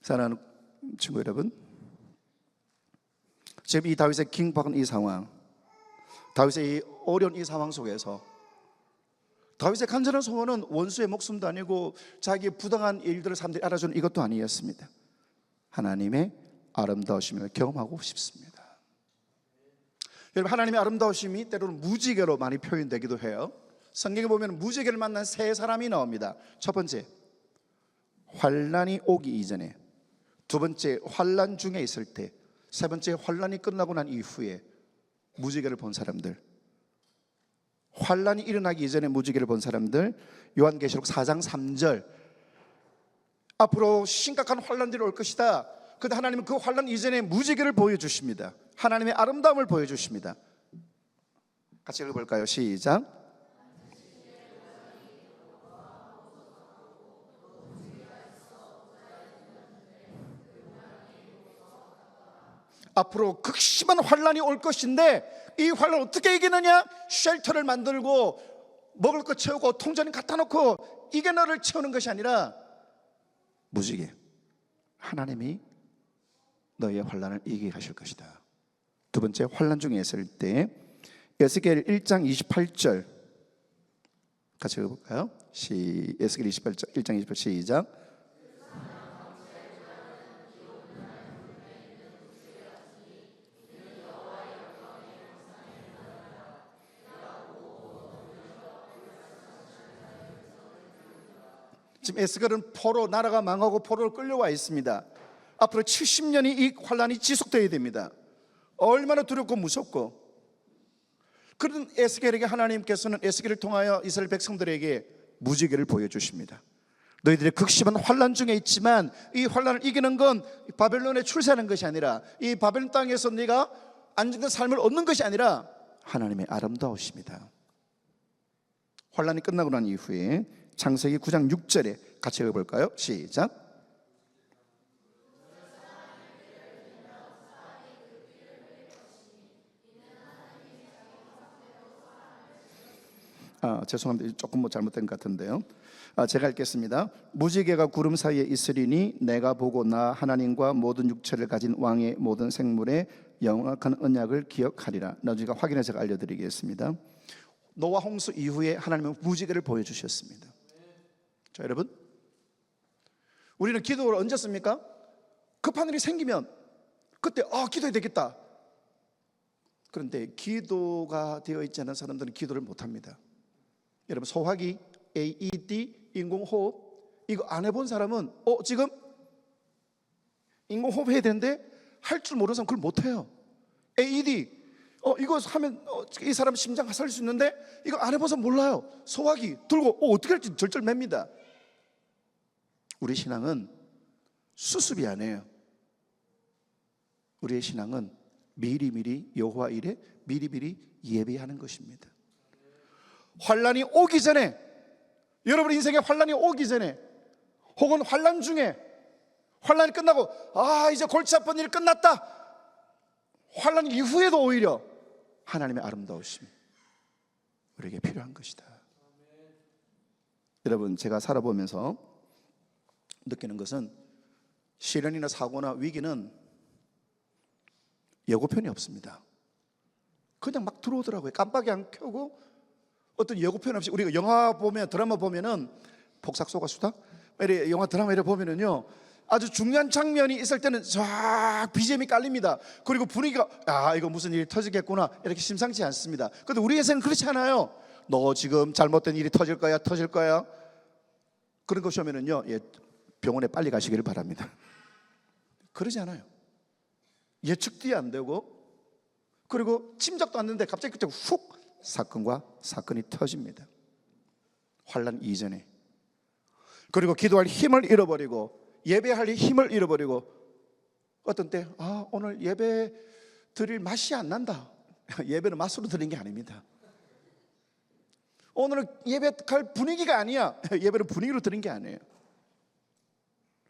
사랑하는 친구 여러분, 지금 이 다윗의 긴박한 이 상황, 다윗의 이 어려운 이 상황 속에서 다윗의 간절한 소원은 원수의 목숨도 아니고 자기의 부당한 일들을 사람들이 알아주는 이것도 아니었습니다. 하나님의 아름다우심을 경험하고 싶습니다. 여러분 하나님의 아름다우심이 때로는 무지개로 많이 표현되기도 해요. 성경에 보면 무지개를 만난 세 사람이 나옵니다. 첫 번째 환난이 오기 이전에, 두 번째 환난 중에 있을 때, 세 번째 환난이 끝나고 난 이후에 무지개를 본 사람들. 환난이 일어나기 이전에 무지개를 본 사람들, 요한계시록 4장 3절 앞으로 심각한 환난들이 올 것이다. 그런데 하나님은 그 환난 이전에 무지개를 보여주십니다. 하나님의 아름다움을 보여주십니다. 같이 읽어볼까요? 시작. 앞으로 극심한 환난이 올 것인데 이 환난을 어떻게 이기느냐? 쉘터를 만들고 먹을 것 채우고 통전을 갖다 놓고 이게 너를 채우는 것이 아니라 무지개, 하나님이 너의 환난을 이기게 하실 것이다. 두 번째 환난 중에 있을 때 에스겔 1장 28절 같이 읽어볼까요? 에스겔 28절 1장 28 시작. 지금 에스겔은 포로, 나라가 망하고 포로로 끌려와 있습니다. 앞으로 70년이 이 환란이 지속되어야 됩니다. 얼마나 두렵고 무섭고. 그런 에스겔에게 하나님께서는 에스겔을 통하여 이스라엘 백성들에게 무지개를 보여주십니다. 너희들의 극심한 환란 중에 있지만 이 환란을 이기는 건 바벨론에 출세하는 것이 아니라, 이 바벨론 땅에서 네가 안정된 삶을 얻는 것이 아니라 하나님의 아름다우십니다. 환란이 끝나고 난 이후에 창세기 9장 6절에 같이 읽어볼까요? 시작. 죄송합니다. 조금 잘못된 것 같은데요. 제가 읽겠습니다. 무지개가 구름 사이에 있으리니 내가 보고 나 하나님과 모든 육체를 가진 왕의 모든 생물의 영원한 언약을 기억하리라. 나중에 확인해서 제가 알려드리겠습니다. 노아 홍수 이후에 하나님은 무지개를 보여주셨습니다. 자, 여러분, 우리는 기도를 언제 씁니까? 급한 일이 생기면 그때 기도해야 되겠다. 그런데 기도가 되어 있지 않은 사람들은 기도를 못합니다. 여러분, 소화기, AED, 인공호흡 이거 안 해본 사람은 지금 인공호흡 해야 되는데 할 줄 모르는 사람 그걸 못해요. AED 이거 하면 이 사람 심장 살릴 수 있는데 이거 안 해봐서 몰라요. 소화기 들고 어떻게 할지 절절맵니다. 우리 신앙은 수습이 아니에요. 우리의 신앙은 미리미리 여호와 일에 미리미리 예배하는 것입니다. 환난이 오기 전에, 여러분 인생에 환난이 오기 전에, 혹은 환난 중에, 환난이 끝나고 이제 골치 아픈 일이 끝났다, 환난 이후에도 오히려 하나님의 아름다우심이 우리에게 필요한 것이다. 여러분, 제가 살아보면서 느끼는 것은 시련이나 사고나 위기는 예고편이 없습니다. 그냥 막 들어오더라고요. 깜빡이 안 켜고 어떤 예고편 없이. 우리가 영화 보면, 드라마 보면은 폭삭소가수다 영화 드라마 이렇게 보면은요, 아주 중요한 장면이 있을 때는 쫙 BGM이 깔립니다. 그리고 분위기가 이거 무슨 일이 터지겠구나 이렇게 심상치 않습니다. 그런데 우리 인생은 그렇지 않아요. 너 지금 잘못된 일이 터질 거야. 그런 것이 오면은요, 병원에 빨리 가시기를 바랍니다. 그러지 않아요. 예측도 안 되고, 그리고 짐작도 안 되는데 갑자기 훅 사건이 터집니다. 환난 이전에. 그리고 기도할 힘을 잃어버리고, 예배할 힘을 잃어버리고, 어떤 때 오늘 예배 드릴 맛이 안 난다. 예배는 맛으로 드리는 게 아닙니다. 오늘은 예배할 분위기가 아니야. 예배는 분위기로 드리는 게 아니에요.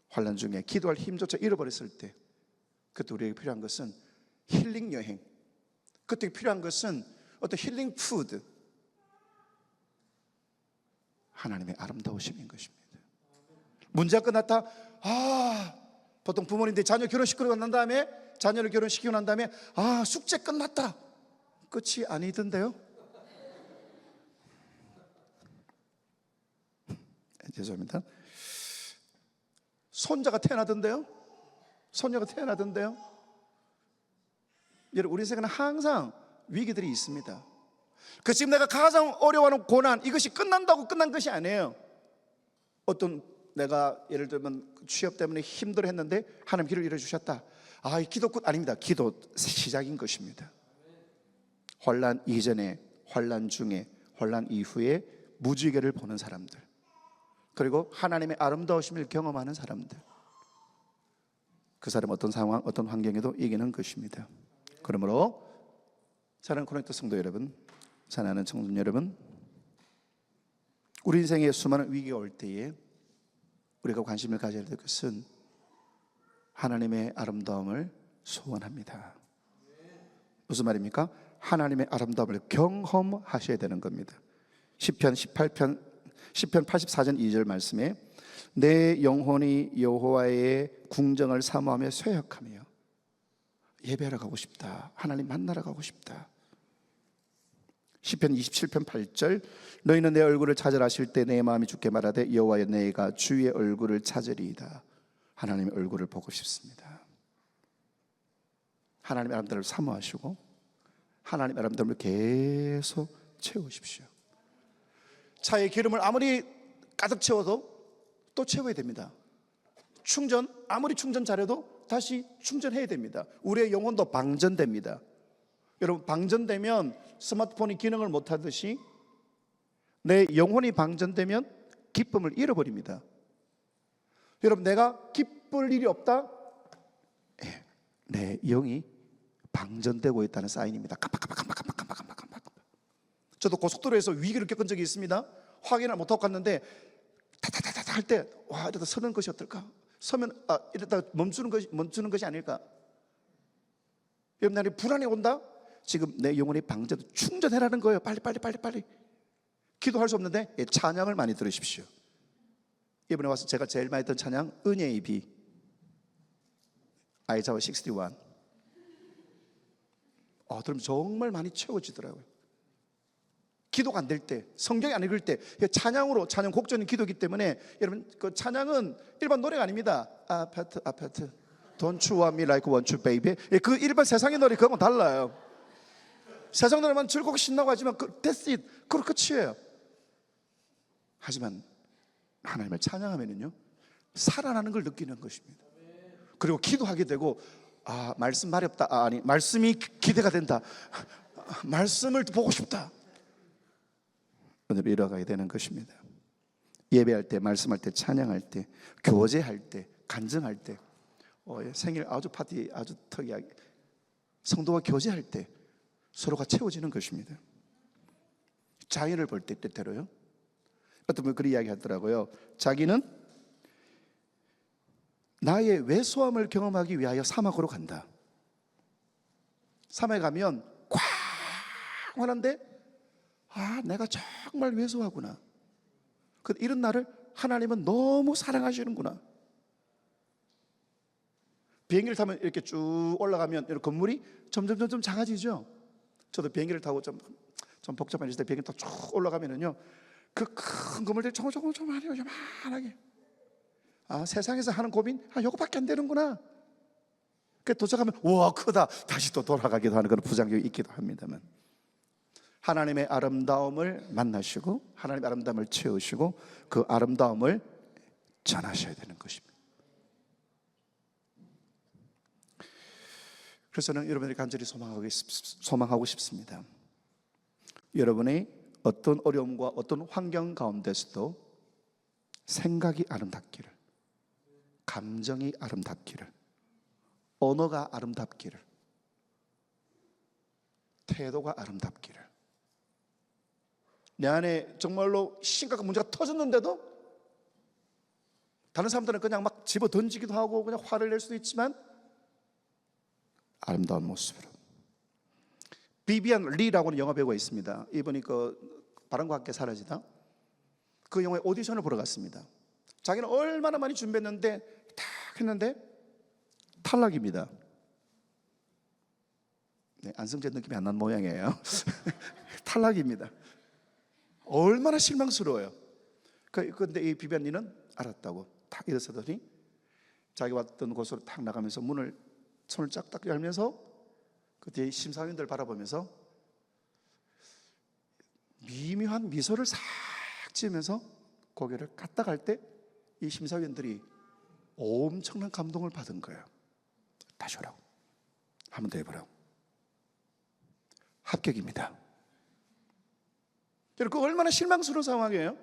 환난 중에 기도할 힘조차 잃어버렸을 때, 그때 우리에게 필요한 것은 힐링 여행, 그때 필요한 것은 어떤 힐링 푸드, 하나님의 아름다우심인 것입니다. 문제가 끝났다. 보통 부모님들이 자녀 결혼시키고 난 다음에, 자녀를 결혼시키고 난 다음에 숙제 끝났다. 끝이 아니던데요. 죄송합니다. 손자가 태어나던데요. 여러분, 우리 세계는 항상 위기들이 있습니다. 지금 내가 가장 어려워하는 고난, 이것이 끝난다고 끝난 것이 아니에요. 어떤 내가 예를 들면 취업 때문에 힘들어했는데 하나님 길을 열어주셨다. 이 기도 끝 아닙니다. 기도 시작인 것입니다. 환난 이전에, 환난 중에, 환난 이후에 무지개를 보는 사람들, 그리고 하나님의 아름다우심을 경험하는 사람들, 그 사람 어떤 상황, 어떤 환경에도 이기는 것입니다. 그러므로 사랑하는 코넥트 성도 여러분, 사랑하는 청년 여러분, 우리 인생에 수많은 위기가 올 때에 우리가 관심을 가져야 될 것은 하나님의 아름다움을 소원합니다. 무슨 말입니까? 하나님의 아름다움을 경험하셔야 되는 겁니다. 시편 84전 2절 말씀에 내 영혼이 여호와의 궁정을 사모하며 쇠약하며, 예배하러 가고 싶다, 하나님 만나러 가고 싶다. 시편 27편 8절 너희는 내 얼굴을 찾으라 하실 때 내 마음이 주께 말하되 여호와여 내가 주의 얼굴을 찾으리이다. 하나님의 얼굴을 보고 싶습니다. 하나님의 아름다움을 사모하시고 하나님의 아름다움을 계속 채우십시오. 차에 기름을 아무리 가득 채워도 또 채워야 됩니다. 충전, 아무리 충전 잘해도 다시 충전해야 됩니다. 우리의 영혼도 방전됩니다. 여러분, 방전되면 스마트폰이 기능을 못하듯이 내 영혼이 방전되면 기쁨을 잃어버립니다. 여러분, 내가 기쁠 일이 없다? 내 영이 방전되고 있다는 사인입니다. 깜빡깜빡깜빡깜빡깜빡깜빡. 저도 고속도로에서 위기를 겪은 적이 있습니다. 확인을 못하고 갔는데 타타타타 할 때 이러다 서는 것이 어떨까? 서면 이러다 멈추는 것이 아닐까? 여러분, 나를 불안이 온다? 지금 내 영혼이 방전, 충전해라는 거예요. 빨리. 기도할 수 없는데 찬양을 많이 들으십시오. 이번에 와서 제가 제일 많이 듣던 찬양, 은혜의 비, 아이자와 61. 들으면 정말 많이 채워지더라고요. 기도가 안 될 때, 성경이 안 읽을 때 찬양으로, 찬양 곡전인 기도이기 때문에 여러분, 그 찬양은 일반 노래가 아닙니다. 아파트 Don't you want me like want you baby. 그 일반 세상의 노래 그거하고 달라요. 세상들만 즐겁고 신나고 하지만 that's it. 그럼 끝이에요. 하지만 하나님을 찬양하면은요, 살아나는 걸 느끼는 것입니다. 그리고 기도하게 되고, 아, 말씀 마렵다. 아니, 말씀이 기대가 된다. 말씀을 보고 싶다. 오늘 이뤄가게 되는 것입니다. 예배할 때, 말씀할 때, 찬양할 때, 교제할 때, 간증할 때, 생일 아주 파티 아주 특이하게 성도가 교제할 때 서로가 채워지는 것입니다. 자연을 볼 때 때때로요, 어떤 분이 그런 이야기 하더라고요. 자기는 나의 왜소함을 경험하기 위하여 사막으로 간다. 사막에 가면 꽝하는데, 아, 내가 정말 왜소하구나. 이런 나를 하나님은 너무 사랑하시는구나. 비행기를 타면 이렇게 쭉 올라가면 이런 건물이 점점 작아지죠. 저도 비행기를 타고 좀 복잡한 시대 비행기 타고 쭉 올라가면은요, 그 큰 건물들이 조만하게, 아, 세상에서 하는 고민, 아, 요거밖에 안 되는구나. 그 도착하면 우와 크다, 다시 또 돌아가기도 하는 그런 부작용이 있기도 합니다만, 하나님의 아름다움을 만나시고 하나님의 아름다움을 채우시고 그 아름다움을 전하셔야 되는 것입니다. 그래서 저는 여러분들이 간절히 소망하고 싶습니다. 여러분의 어떤 어려움과 어떤 환경 가운데서도 생각이 아름답기를, 감정이 아름답기를, 언어가 아름답기를, 태도가 아름답기를, 내 안에 정말로 심각한 문제가 터졌는데도 다른 사람들은 그냥 막 집어 던지기도 하고 그냥 화를 낼 수도 있지만 아름다운 모습으로. 비비안 리라고는 영화 배우가 있습니다. 이분이 바람과 함께 사라지다, 그 영화의 오디션을 보러 갔습니다. 자기는 얼마나 많이 준비했는데 딱 했는데 탈락입니다. 네, 안승재 느낌이 안 난 모양이에요. 탈락입니다. 얼마나 실망스러워요. 그런데 이 비비안리는 알았다고 딱 일어서더니 자기 왔던 곳으로 딱 나가면서 손을 짝딱 열면서 그 뒤에 심사위원들 바라보면서 미묘한 미소를 싹 지으면서 고개를 까딱 할 때 이 심사위원들이 엄청난 감동을 받은 거예요. 다시 오라고, 한 번 더 해보라고. 합격입니다. 여러분, 그 얼마나 실망스러운 상황이에요.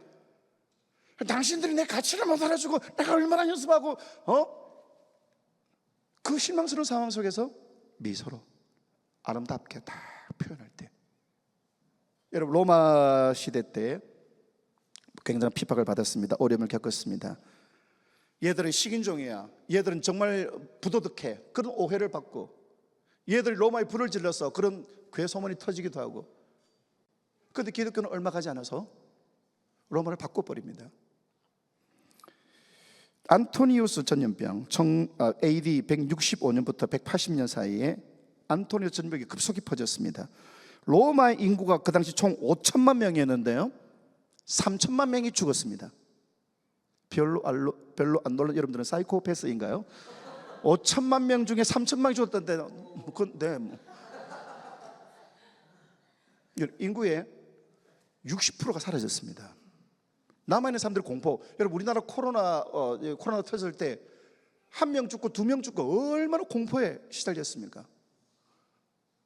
당신들이 내 가치를 못 알아주고 내가 얼마나 연습하고 그 실망스러운 상황 속에서 미소로 아름답게 딱 표현할 때, 여러분, 로마 시대 때 굉장한 핍박을 받았습니다. 어려움을 겪었습니다. 얘들은 식인종이야, 얘들은 정말 부도덕해, 그런 오해를 받고, 얘들이 로마에 불을 질러서 그런 괴소문이 터지기도 하고. 그런데 기독교는 얼마 가지 않아서 로마를 바꿔버립니다. 안토니우스 전염병, AD 165년부터 180년 사이에 안토니우스 전염병이 급속히 퍼졌습니다. 로마의 인구가 그 당시 총 5천만 명이었는데요, 3천만 명이 죽었습니다. 별로 안 놀란 여러분들은 사이코패스인가요? 5천만 명 중에 3천만 명이 죽었던데, 인구의 60%가 사라졌습니다. 남아있는 사람들 공포. 여러분, 우리나라 코로나 터졌을 때 1명 죽고 2명 죽고 얼마나 공포에 시달렸습니까?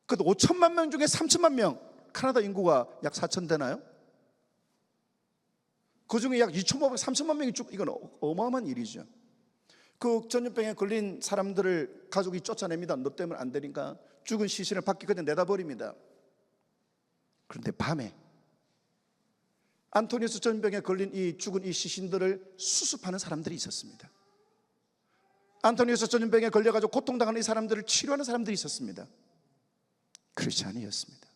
그래도 5천만 명 중에 3천만 명, 카나다 인구가 약 4천 되나요? 그 중에 약 2천만, 3천만 명이 죽고, 이건 어마어마한 일이죠. 그 전염병에 걸린 사람들을 가족이 쫓아냅니다. 너 때문에 안 되니까. 죽은 시신을 밖에 그냥 내다버립니다. 그런데 밤에 안토니우스 전염병에 걸린 이 죽은 이 시신들을 수습하는 사람들이 있었습니다. 안토니우스 전염병에 걸려가지고 고통당하는 이 사람들을 치료하는 사람들이 있었습니다. 크리스찬이었습니다.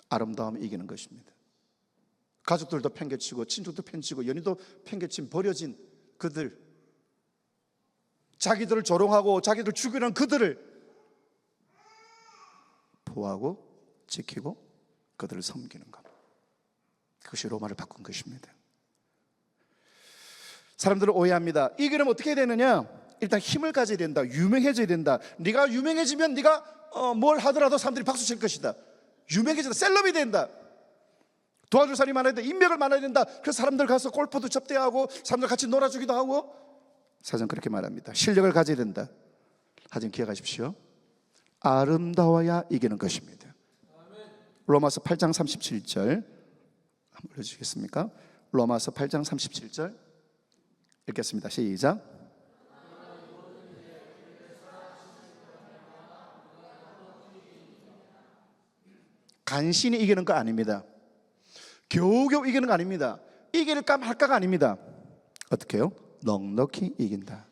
아름다움이 이기는 것입니다. 가족들도 팽개치고 친족도 팽개치고 연인도 팽개친 버려진 그들, 자기들을 조롱하고 자기들 죽이려는 그들을 보호하고 지키고 그들을 섬기는 것, 그것이 로마를 바꾼 것입니다. 사람들은 오해합니다. 이기려면 어떻게 해야 되느냐? 일단 힘을 가져야 된다, 유명해져야 된다. 네가 유명해지면 네가 뭘 하더라도 사람들이 박수 칠 것이다. 유명해진다. 셀럽이 된다. 도와줄 사람이 많아야 된다. 인맥을 많아야 된다. 그래서 사람들 가서 골프도 접대하고 사람들 같이 놀아주기도 하고. 사전 그렇게 말합니다. 실력을 가져야 된다. 하지만 기억하십시오. 아름다워야 이기는 것입니다. 로마서 8장 37절 한번 읽어주시겠습니까? 로마서 8장 37절 읽겠습니다. 시작. 간신히 이기는 거 아닙니다. 겨우겨우 이기는 거 아닙니다. 이길까 말까가 아닙니다. 어떻게 해요? 넉넉히 이긴다.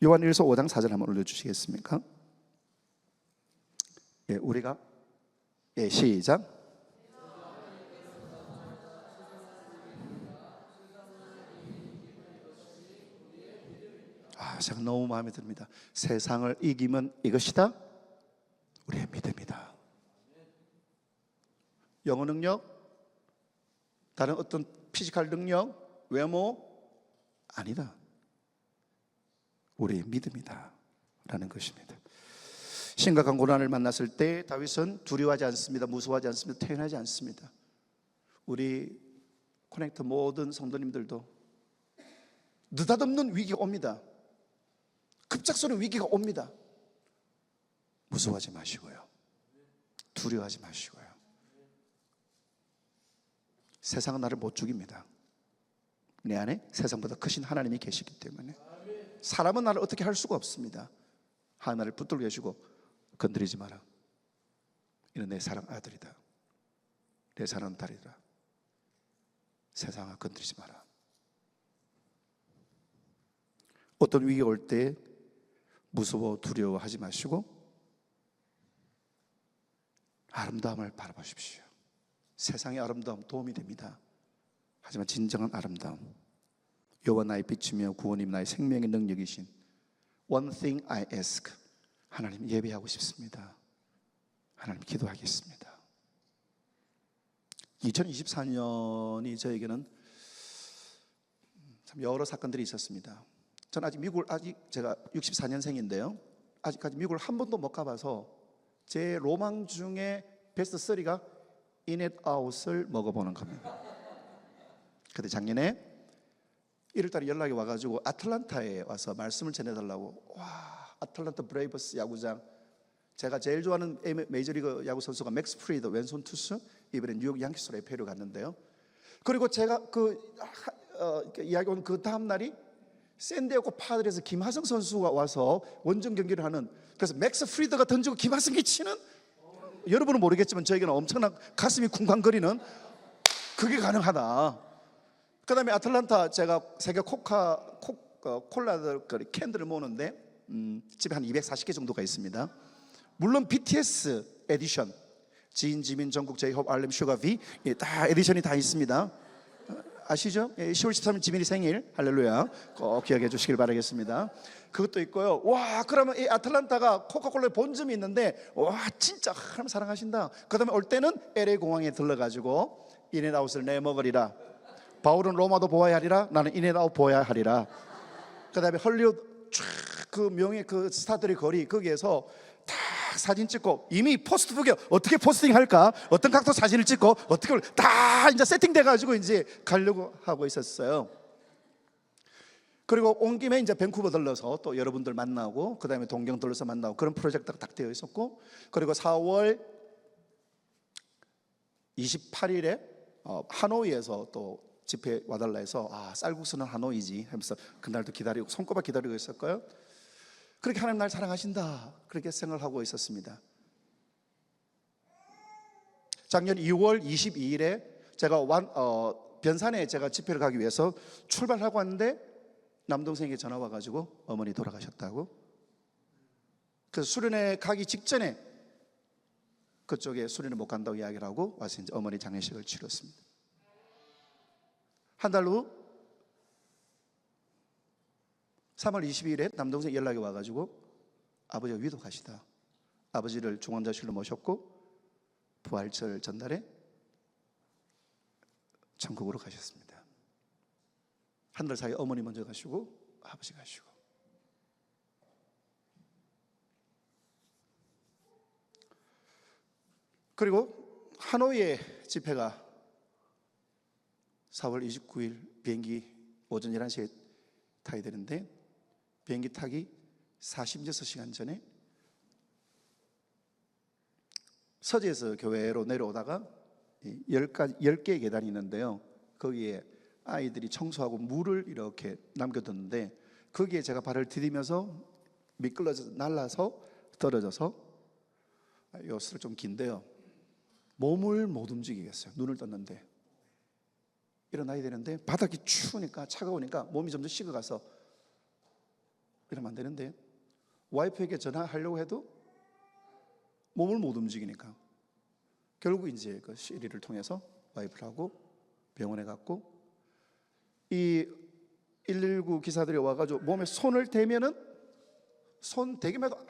요한일서 5장 4절 한번 올려주시겠습니까? 예, 우리가 시작. 제가 너무 마음에 듭니다. 세상을 이기면 이것이다 우리의 믿음이다. 영어 능력, 다른 어떤 피지컬 능력, 외모 아니다. 우리의 믿음이다 라는 것입니다. 심각한 고난을 만났을 때 다윗은 두려워하지 않습니다. 무서워하지 않습니다. 퇴행하지 않습니다. 우리 커넥터 모든 성도님들도 느닷없는 위기가 옵니다. 급작스러운 위기가 옵니다. 무서워하지 마시고요. 두려워하지 마시고요. 세상은 나를 못 죽입니다. 내 안에 세상보다 크신 하나님이 계시기 때문에 사람은 나를 어떻게 할 수가 없습니다. 하나를 붙들고 계시고 건드리지 마라. 이는 내 사랑 아들이다. 내 사랑 딸이다. 세상아 건드리지 마라. 어떤 위기가 올 때 무서워 두려워하지 마시고 아름다움을 바라보십시오. 세상의 아름다움 도움이 됩니다. 하지만 진정한 아름다움, 여호와 나의 빛이며 구원님 나의 생명의 능력이신 One thing I ask, 하나님 예배하고 싶습니다. 하나님 기도하겠습니다. 2024년이 저에게는 참 여러 사건들이 있었습니다. 저는 아직 제가 64년생인데요 아직까지 미국을 한 번도 못 가봐서 제 로망 중에 베스트 3가 인앤아웃을 먹어보는 겁니다. 근데 작년에 1월달에 연락이 와가지고 아틀란타에 와서 말씀을 전해달라고. 와, 아틀란타 브레이버스 야구장, 제가 제일 좋아하는 메이저리그 야구 선수가 맥스 프리더 왼손 투수, 이번에 뉴욕 양키스로 FA로 갔는데요. 그리고 제가 이야기 온 그 다음 날이 샌디에고 파드레스 김하성 선수가 와서 원정 경기를 하는, 그래서 맥스 프리더가 던지고 김하성이 치는, 여러분은 모르겠지만 저에게는 엄청난 가슴이 쿵쾅거리는, 그게 가능하다. 그 다음에 아틀란타 제가 세계 콜라들 캔들을 모으는데 집에 한 240개 정도가 있습니다. 물론 BTS 에디션, 지인, 지민, 전국, 제이홉, 알렘, 슈가비, 다 에디션이 다 있습니다. 아시죠? 10월 13일 지민이 생일, 할렐루야, 꼭 기억해 주시길 바라겠습니다. 그것도 있고요. 와, 그러면 이 아틀란타가 코카콜라의 본점이 있는데, 와, 진짜 하나님 사랑하신다. 그 다음에 올 때는 LA 공항에 들러가지고 인앤아웃을 내 먹으리라. 바울은 로마도 보아야 하리라. 나는 인앤아웃 보아야 하리라. 그 다음에 헐리우드 그 명예 그 스타들의 거리, 거기에서 다 사진 찍고, 이미 포스트북에 어떻게 포스팅 할까, 어떤 각도 사진을 찍고 어떻게 다 이제 세팅돼 가지고 이제 가려고 하고 있었어요. 그리고 온 김에 이제 밴쿠버 들러서 또 여러분들 만나고, 그 다음에 동경 들러서 만나고, 그런 프로젝트가 딱 되어 있었고, 그리고 4월 28일에 하노이에서 또 집회 와달라 해서, 쌀국수는 하노이지 하면서 그날도 기다리고 손꼽아 기다리고 있었고요. 그렇게 하나님 날 사랑하신다, 그렇게 생각을 하고 있었습니다. 작년 2월 22일에 제가 변산에 제가 집회를 가기 위해서 출발하고 왔는데 남동생에게 전화 와가지고 어머니 돌아가셨다고. 그래서 수련회 가기 직전에 그쪽에 수련회 못 간다고 이야기를 하고 와서 이제 어머니 장례식을 치렀습니다. 한 달 후 3월 22일에 남동생 연락이 와가지고 아버지가 위독하시다. 아버지를 중환자실로 모셨고 부활절 전날에 천국으로 가셨습니다. 한 달 사이 어머니 먼저 가시고 아버지 가시고. 그리고 하노이의 집회가 4월 29일 비행기 오전 11시에 타야 되는데 비행기 타기 46시간 전에 서지에서 교회로 내려오다가 10개의 계단이 있는데요, 거기에 아이들이 청소하고 물을 이렇게 남겨뒀는데 거기에 제가 발을 디디면서 미끄러져서 날라서 떨어져서, 이 썰 좀 긴데요, 몸을 못 움직이겠어요. 눈을 떴는데 일어나야 되는데 바닥이 추우니까, 차가우니까 몸이 점점 식어가서 이러면 안 되는데 와이프에게 전화하려고 해도 몸을 못 움직이니까 결국 이제 그 시리를 통해서 와이프하고 병원에 갔고, 이 119 기사들이 와가지고 몸에 손을 대면은, 손 대기만 해도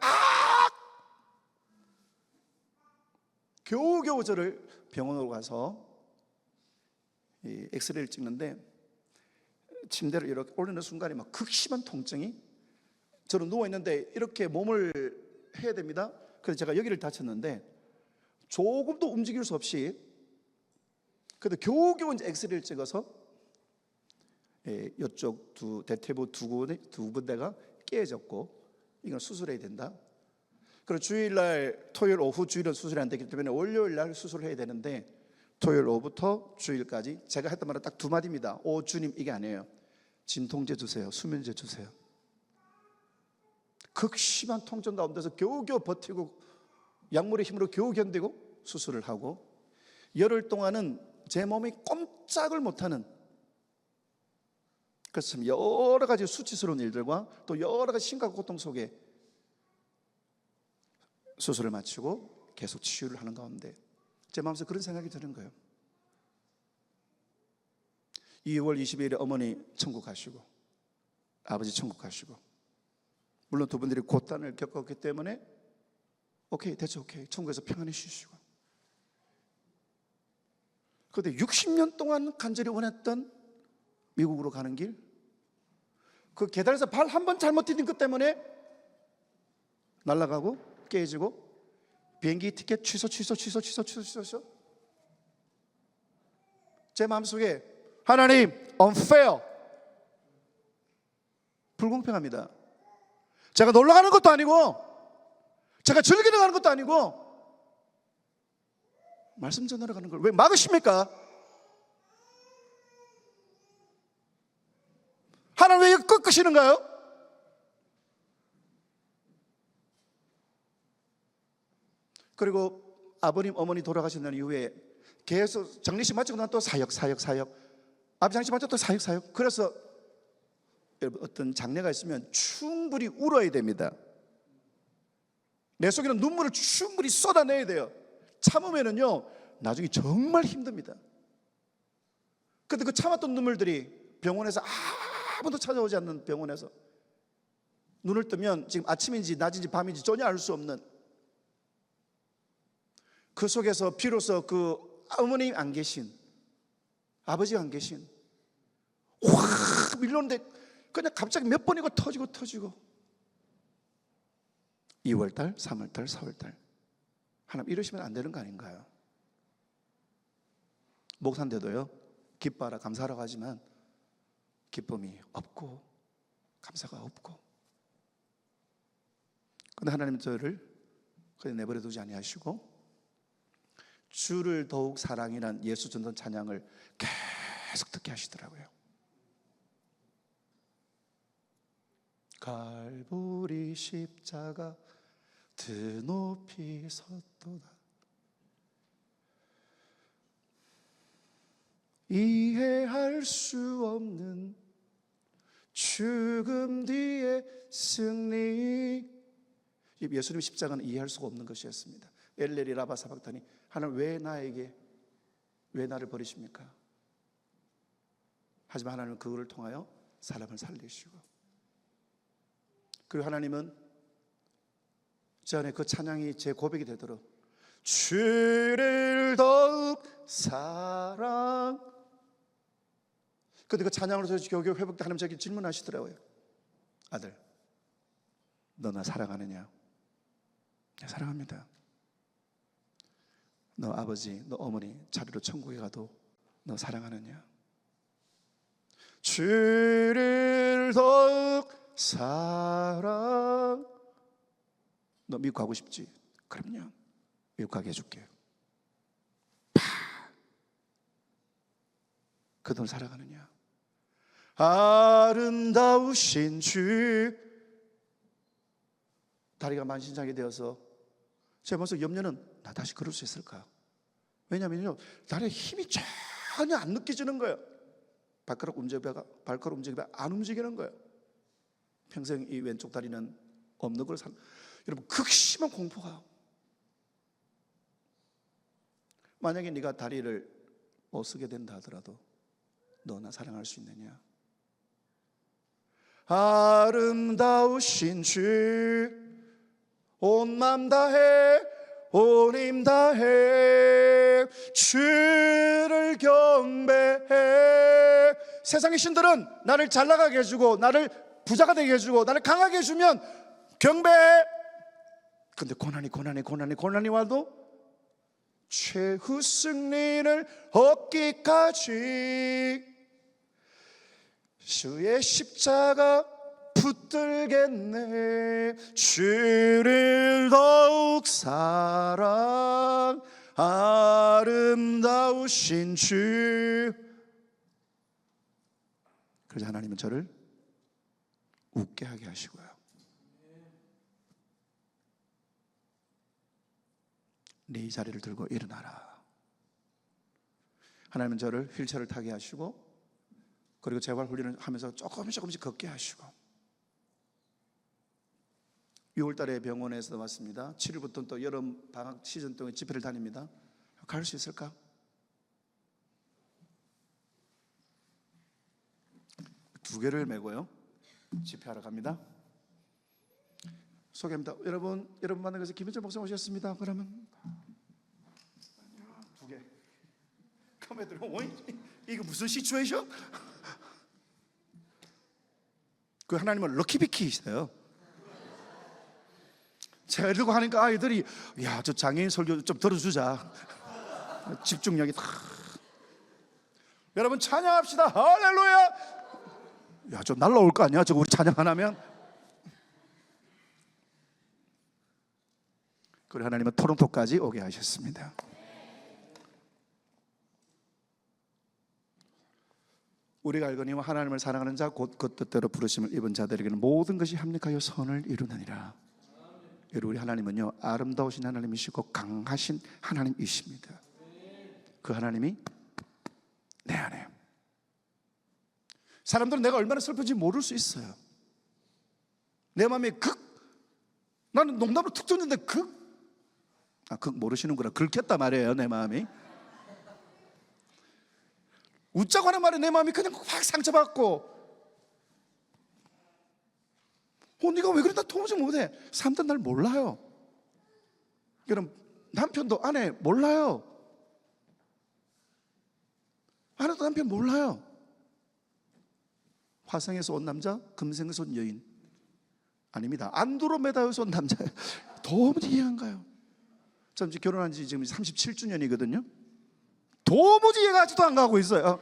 겨우겨우 저를 병원으로 가서 이 엑스레이를 찍는데, 침대를 이렇게 올리는 순간에 막 극심한 통증이, 저는 누워있는데 이렇게 몸을 해야 됩니다. 그래서 제가 여기를 다쳤는데 조금도 움직일 수 없이, 그래도 겨우겨우 이제 엑스레이를 찍어서 이쪽 대퇴부 두 군데가 깨졌고 이건 수술해야 된다. 그리고 주일날, 토요일 오후 주일은 수술이 안 되기 때문에 월요일날 수술을 해야 되는데, 토요일 오후부터 주일까지 제가 했던 말은 딱 두 마디입니다. 오 주님, 이게 아니에요. 진통제 주세요. 수면제 주세요. 극심한 통증 가운데서 겨우겨우 버티고 약물의 힘으로 겨우 견디고 수술을 하고, 열흘 동안은 제 몸이 꼼짝을 못하는, 그래서 여러 가지 수치스러운 일들과 또 여러 가지 심각한 고통 속에 수술을 마치고 계속 치유를 하는 가운데 제 마음속에 그런 생각이 드는 거예요. 2월 20일에 어머니 천국 가시고 아버지 천국 가시고, 물론 두 분들이 고단을 겪었기 때문에 오케이, 됐죠, 오케이, 천국에서 평안히 쉬시고, 그런데 60년 동안 간절히 원했던 미국으로 가는 길, 그 계단에서 발 한 번 잘못 디딘 것 때문에 날아가고 깨지고 비행기 티켓 취소. 제 마음속에 하나님, unfair, 불공평합니다. 제가 놀러 가는 것도 아니고 제가 즐기러 가는 것도 아니고 말씀 전하러 가는 걸 왜 막으십니까? 하나님 왜 꺾으시는가요? 그리고 아버님, 어머니 돌아가신 날 이후에 계속 장례식 마치고 난 또 사역. 아버지 장례식 마치고 또 사역. 그래서 여러분, 어떤 장례가 있으면 충분히 울어야 됩니다. 내 속에는 눈물을 충분히 쏟아내야 돼요. 참으면은요 나중에 정말 힘듭니다. 근데 그 참았던 눈물들이 병원에서 아무도 찾아오지 않는 병원에서 눈을 뜨면 지금 아침인지 낮인지 밤인지 전혀 알 수 없는, 그 속에서 비로소 그 어머님이 안 계신, 아버지가 안 계신, 확 밀려오는데 그냥 갑자기 몇 번이고 터지고 2월달, 3월달, 4월달. 하나님 이러시면 안 되는 거 아닌가요? 목사인데도요 기뻐하라 감사하라고 하지만 기쁨이 없고 감사가 없고, 그런데 하나님 저를 그냥 내버려 두지 아니하시고 주를 더욱 사랑이란 예수 전선 찬양을 계속 듣게 하시더라고요. 갈보리 십자가 드높이 섰도다, 이해할 수 없는 죽음 뒤의 승리. 예수님 십자가는 이해할 수가 없는 것이었습니다. 엘레리 라바 사박다니, 하나님 왜 나를 버리십니까? 하지만 하나님은 그거를 통하여 사람을 살리시고, 그리고 하나님은 제 안에 그 찬양이 제 고백이 되도록 주를 더욱 사랑. 그런데 그 찬양으로 겨우겨우 회복돼 하나님 저에게 질문하시더라고요. 아들, 너 나 사랑하느냐? 네, 사랑합니다. 너 아버지, 너 어머니 자리로 천국에 가도 너 사랑하느냐? 주를 더욱 사랑. 너 미국 가고 싶지? 그럼요, 미국 가게 해줄게. 그 돈 사랑하느냐? 아름다우신 주. 다리가 만신창이 되어서 제 마음속 염려는 나 다시 걸을 수 있을까? 왜냐면요, 다리에 힘이 전혀 안 느껴지는 거예요. 발가락 움직여가 안 움직이는 거예요. 평생 이 왼쪽 다리는 없는 걸 여러분, 극심한 공포가. 만약에 네가 다리를 못 쓰게 된다 하더라도 너나 사랑할 수 있느냐? 아름다우신 주, 온 맘 다해 온 힘 다해 주를 경배해. 세상의 신들은 나를 잘 나가게 해주고 나를 부자가 되게 해주고 나를 강하게 해주면 경배해. 근데 고난이 와도 최후 승리를 얻기까지 주의 십자가 붙들겠네. 주를 더욱 사랑, 아름다우신 주. 그래서 하나님은 저를 웃게 하게 하시고요, 네 자리를 들고 일어나라. 하나님은 저를 휠체어를 타게 하시고, 그리고 재활 훈련을 하면서 조금씩 걷게 하시고, 6월 달에 병원에서 왔습니다. 7일부터 또 여름 방학 시즌 동안 집회를 다닙니다. 갈 수 있을까? 두 개를 메고요, 집회하러 갑니다. 소개합니다. 여러분 만나서 서 김현철 목사 오셨습니다. 그러면 두 개. 카메라 들고, 이거 무슨 시츄에이션? 그 하나님은 럭키비키이세요. 제가 이러고 하니까 아이들이, 야, 저 장애인 설교 좀 들어주자. 집중력이 다. 여러분 찬양합시다. 할렐루야. 야, 저 날라올 거 아니야? 저거 우리 찬양 안 하면. 그리고 하나님은 토론토까지 오게 하셨습니다. 우리가 알거니와 하나님을 사랑하는 자 곧 그 뜻대로 부르심을 입은 자들에게는 모든 것이 합력하여 선을 이루느니라. 우리 하나님은요, 아름다우신 하나님이시고 강하신 하나님이십니다. 그 하나님이 내 안에. 사람들은 내가 얼마나 슬픈지 모를 수 있어요. 내 마음에 나는 농담으로 툭 던졌는데 모르시는구나. 긁혔단 말이에요, 내 마음이. 웃자고 하는 말에 내 마음이 그냥 확 상처받고, 네가 왜 그래? 나 도무지 못해. 사람들은 날 몰라요. 여러분, 남편도 아내 몰라요. 아내도 남편 몰라요. 화성에서 온 남자, 금성에서 온 여인. 아닙니다. 안드로메다에서 온 남자예요. 도무지 이해 안 가요. 저는 결혼한 지 지금 37주년이거든요. 도무지 이해가 아직도 안 가고 있어요.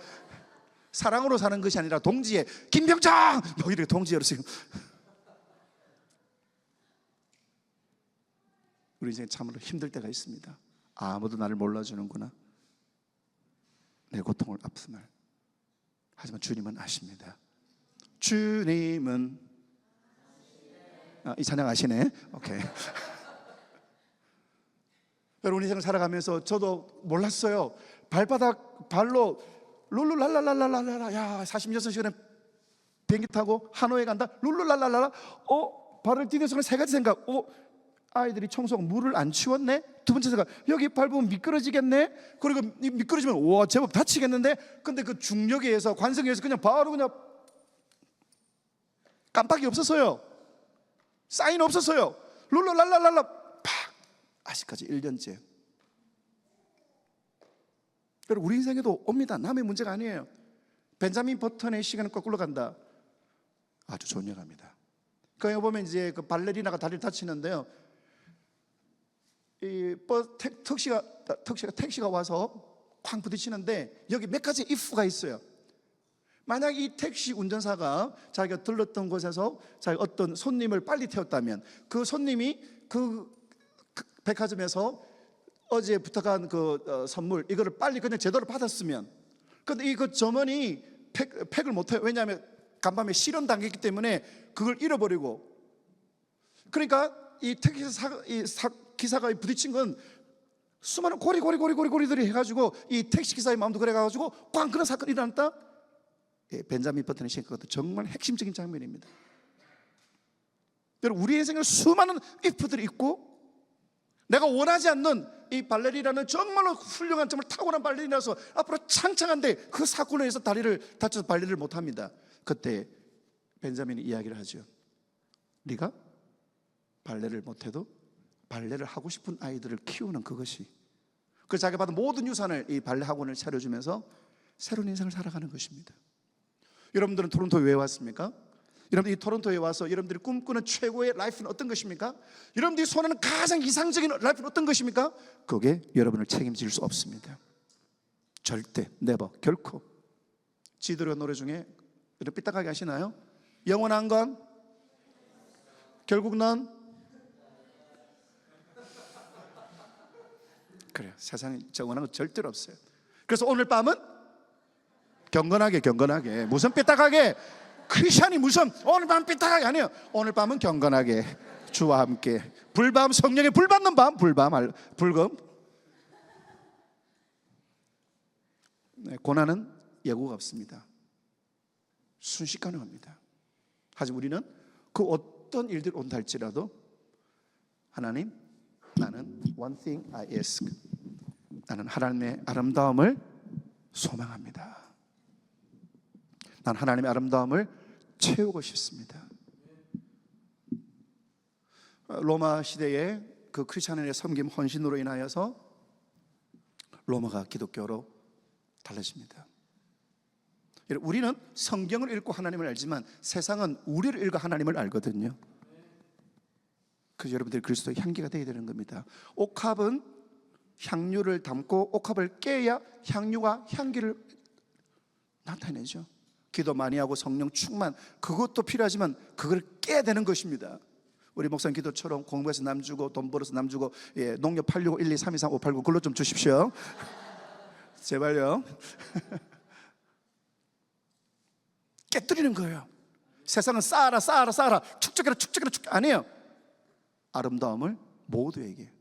사랑으로 사는 것이 아니라 동지애, 김병장! 이렇게 동지애로 지금. 우리 인생에 참으로 힘들 때가 있습니다. 아무도 나를 몰라주는구나, 내 고통을, 아픔을. 하지만 주님은 아십니다. 주님은 이 찬양 아시네? 오케이. 여러분, 인생을 살아가면서 저도 몰랐어요. 발로 룰루랄랄랄랄라. 야, 46시간에 비행기 타고 하노이 간다. 룰루랄랄랄라. 발을 디디는 순간 세 가지 생각. 아이들이 청소하고 물을 안 치웠네. 두 번째 생각, 여기 밟으면 미끄러지겠네. 그리고 미끄러지면 와, 제법 다치겠는데. 근데 그 중력에 의해서, 관성에 의해서 그냥 바로 그냥 깜빡이 없었어요. 사인 없었어요. 룰루랄랄랄라. 팍. 아직까지 1년째. 여러분, 우리 인생에도 옵니다. 남의 문제가 아니에요. 벤자민 버튼의 시간은 거꾸로 간다. 아주 좋은 영화입니다. 그 영화 보면 이제 그 발레리나가 다리를 다치는데요, 택시가 와서 쾅 부딪히는데 여기 몇 가지 if가 있어요. 만약 이 택시 운전사가 자기가 들렀던 곳에서 자기가 어떤 손님을 빨리 태웠다면, 그 손님이 그 백화점에서 어제 부탁한 선물 이거를 빨리 그냥 제대로 받았으면, 근데 그 점원이 팩을 못해요. 왜냐하면 간밤에 실현 당했기 때문에 그걸 잃어버리고, 그러니까 이 택시 기사가 부딪힌 건 수많은 고리들이 해가지고 이 택시 기사의 마음도 그래가지고 꽝 그런 사건이 일어났다. 벤자민 버튼이 시킨 것도 정말 핵심적인 장면입니다. 여러분, 우리 인생에 수많은 if들이 있고, 내가 원하지 않는 이 발레리나는 정말로 훌륭한, 정말 탁월한 발레리나라서 앞으로 창창한데 그 사건에 의해서 다리를 다쳐서 발레를 못합니다. 그때 벤자민이 이야기를 하죠. 네가 발레를 못해도 발레를 하고 싶은 아이들을 키우는 그것이, 그래서 자기가 받은 모든 유산을 이 발레 학원을 차려주면서 새로운 인생을 살아가는 것입니다. 여러분들은 토론토에 왜 왔습니까? 여러분들이 토론토에 와서 여러분들이 꿈꾸는 최고의 라이프는 어떤 것입니까? 여러분들이 소원하는 가장 이상적인 라이프는 어떤 것입니까? 그게 여러분을 책임질 수 없습니다. 절대, never, 결코. 지드로 노래 중에 여러분 삐딱하게 하시나요? 영원한 건 결국 넌, 그래요. 세상에 영원한 건 절대로 없어요. 그래서 오늘 밤은 경건하게, 무슨 삐딱하게, 크리스찬이 무슨 오늘 밤 삐딱하게 아니에요. 오늘 밤은 경건하게 주와 함께, 불밤, 성령의 불받는 밤, 불금. 고난은 예고가 없습니다. 순식간에 옵니다. 하지만 우리는 그 어떤 일들이 온다 할지라도, 하나님, 나는 one thing I ask, 나는 하나님의 아름다움을 소망합니다. 난 하나님의 아름다움을 채우고 싶습니다. 로마 시대에 그 크리스찬의 섬김 헌신으로 인하여서 로마가 기독교로 달라집니다. 우리는 성경을 읽고 하나님을 알지만 세상은 우리를 읽어 하나님을 알거든요. 그래서 여러분들이 그리스도의 향기가 되어야 되는 겁니다. 옥합은 향유를 담고 옥합을 깨야 향유가 향기를 나타내죠. 기도 많이 하고 성령 충만, 그것도 필요하지만 그걸 깨야 되는 것입니다. 우리 목사님 기도처럼 공부해서 남 주고 돈 벌어서 남 주고, 농협 865 12 323 589 그걸로 좀 주십시오. 제발요. 깨뜨리는 거예요. 세상은 쌓아라 축적해라 아니에요. 아름다움을 모두에게.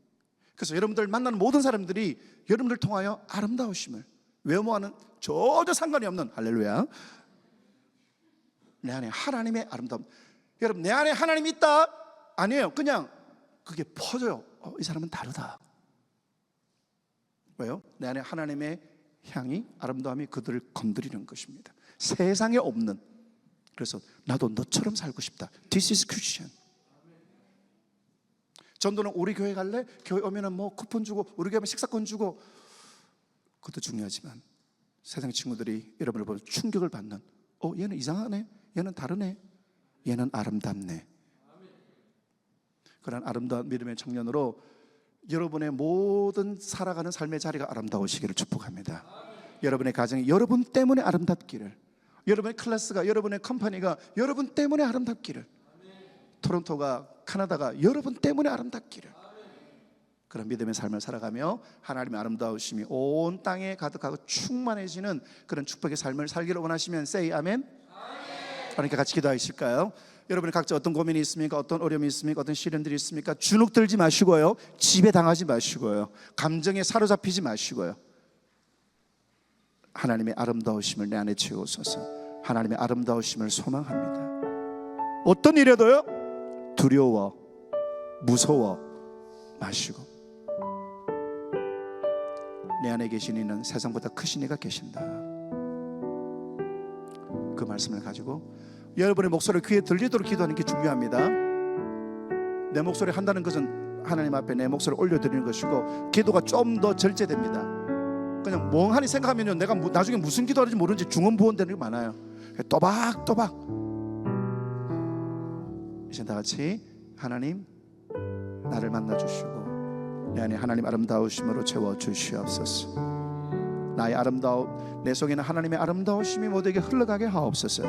그래서 여러분들 만나는 모든 사람들이 여러분들 통하여 아름다우심을, 외모와는 전혀 상관이 없는, 할렐루야, 내 안에 하나님의 아름다움. 여러분, 내 안에 하나님이 있다? 아니에요. 그냥 그게 퍼져요. 이 사람은 다르다. 왜요? 내 안에 하나님의 향이, 아름다움이 그들을 건드리는 것입니다. 세상에 없는. 그래서 나도 너처럼 살고 싶다. This is Christian. 전도는 우리 교회 갈래? 교회 오면은 뭐 쿠폰 주고, 우리 교회 오면 식사권 주고, 그것도 중요하지만 세상 친구들이 여러분을 보면 충격을 받는, 얘는 이상하네, 얘는 다르네, 얘는 아름답네. 그런 아름다운 믿음의 청년으로 여러분의 모든 살아가는 삶의 자리가 아름다우시기를 축복합니다. 여러분의 가정이 여러분 때문에 아름답기를, 여러분의 클래스가, 여러분의 컴퍼니가 여러분 때문에 아름답기를, 토론토가, 카나다가 여러분 때문에 아름답기를, 그런 믿음의 삶을 살아가며 하나님의 아름다우심이 온 땅에 가득하고 충만해지는 그런 축복의 삶을 살기를 원하시면 say 아멘. 그러니까 같이 기도하실까요? 여러분이 각자 어떤 고민이 있습니까? 어떤 어려움이 있습니까? 어떤 시련들이 있습니까? 주눅 들지 마시고요, 지배당하지 마시고요, 감정에 사로잡히지 마시고요, 하나님의 아름다우심을 내 안에 채우소서. 하나님의 아름다우심을 소망합니다. 어떤 일에도요 두려워, 무서워 마시고, 내 안에 계신 이는 세상보다 크신 이가 계신다. 그 말씀을 가지고 여러분의 목소리를 귀에 들리도록 기도하는 게 중요합니다. 내 목소리 한다는 것은 하나님 앞에 내 목소리를 올려드리는 것이고, 기도가 좀 더 절제됩니다. 그냥 멍하니 생각하면 내가 나중에 무슨 기도하는지 모르는지 중언부언되는 게 많아요. 또박또박. 이제 다 같이, 하나님 나를 만나주시고 내 안에 하나님 아름다우심으로 채워 주시옵소서. 나의 내 속에는 하나님의 아름다우심이 모두에게 흘러가게 하옵소서.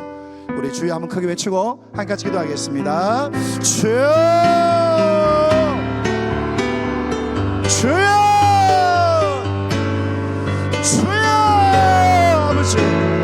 우리 주여 한번 크게 외치고 한 같이 기도하겠습니다. 주여, 주여, 주여, 아버지.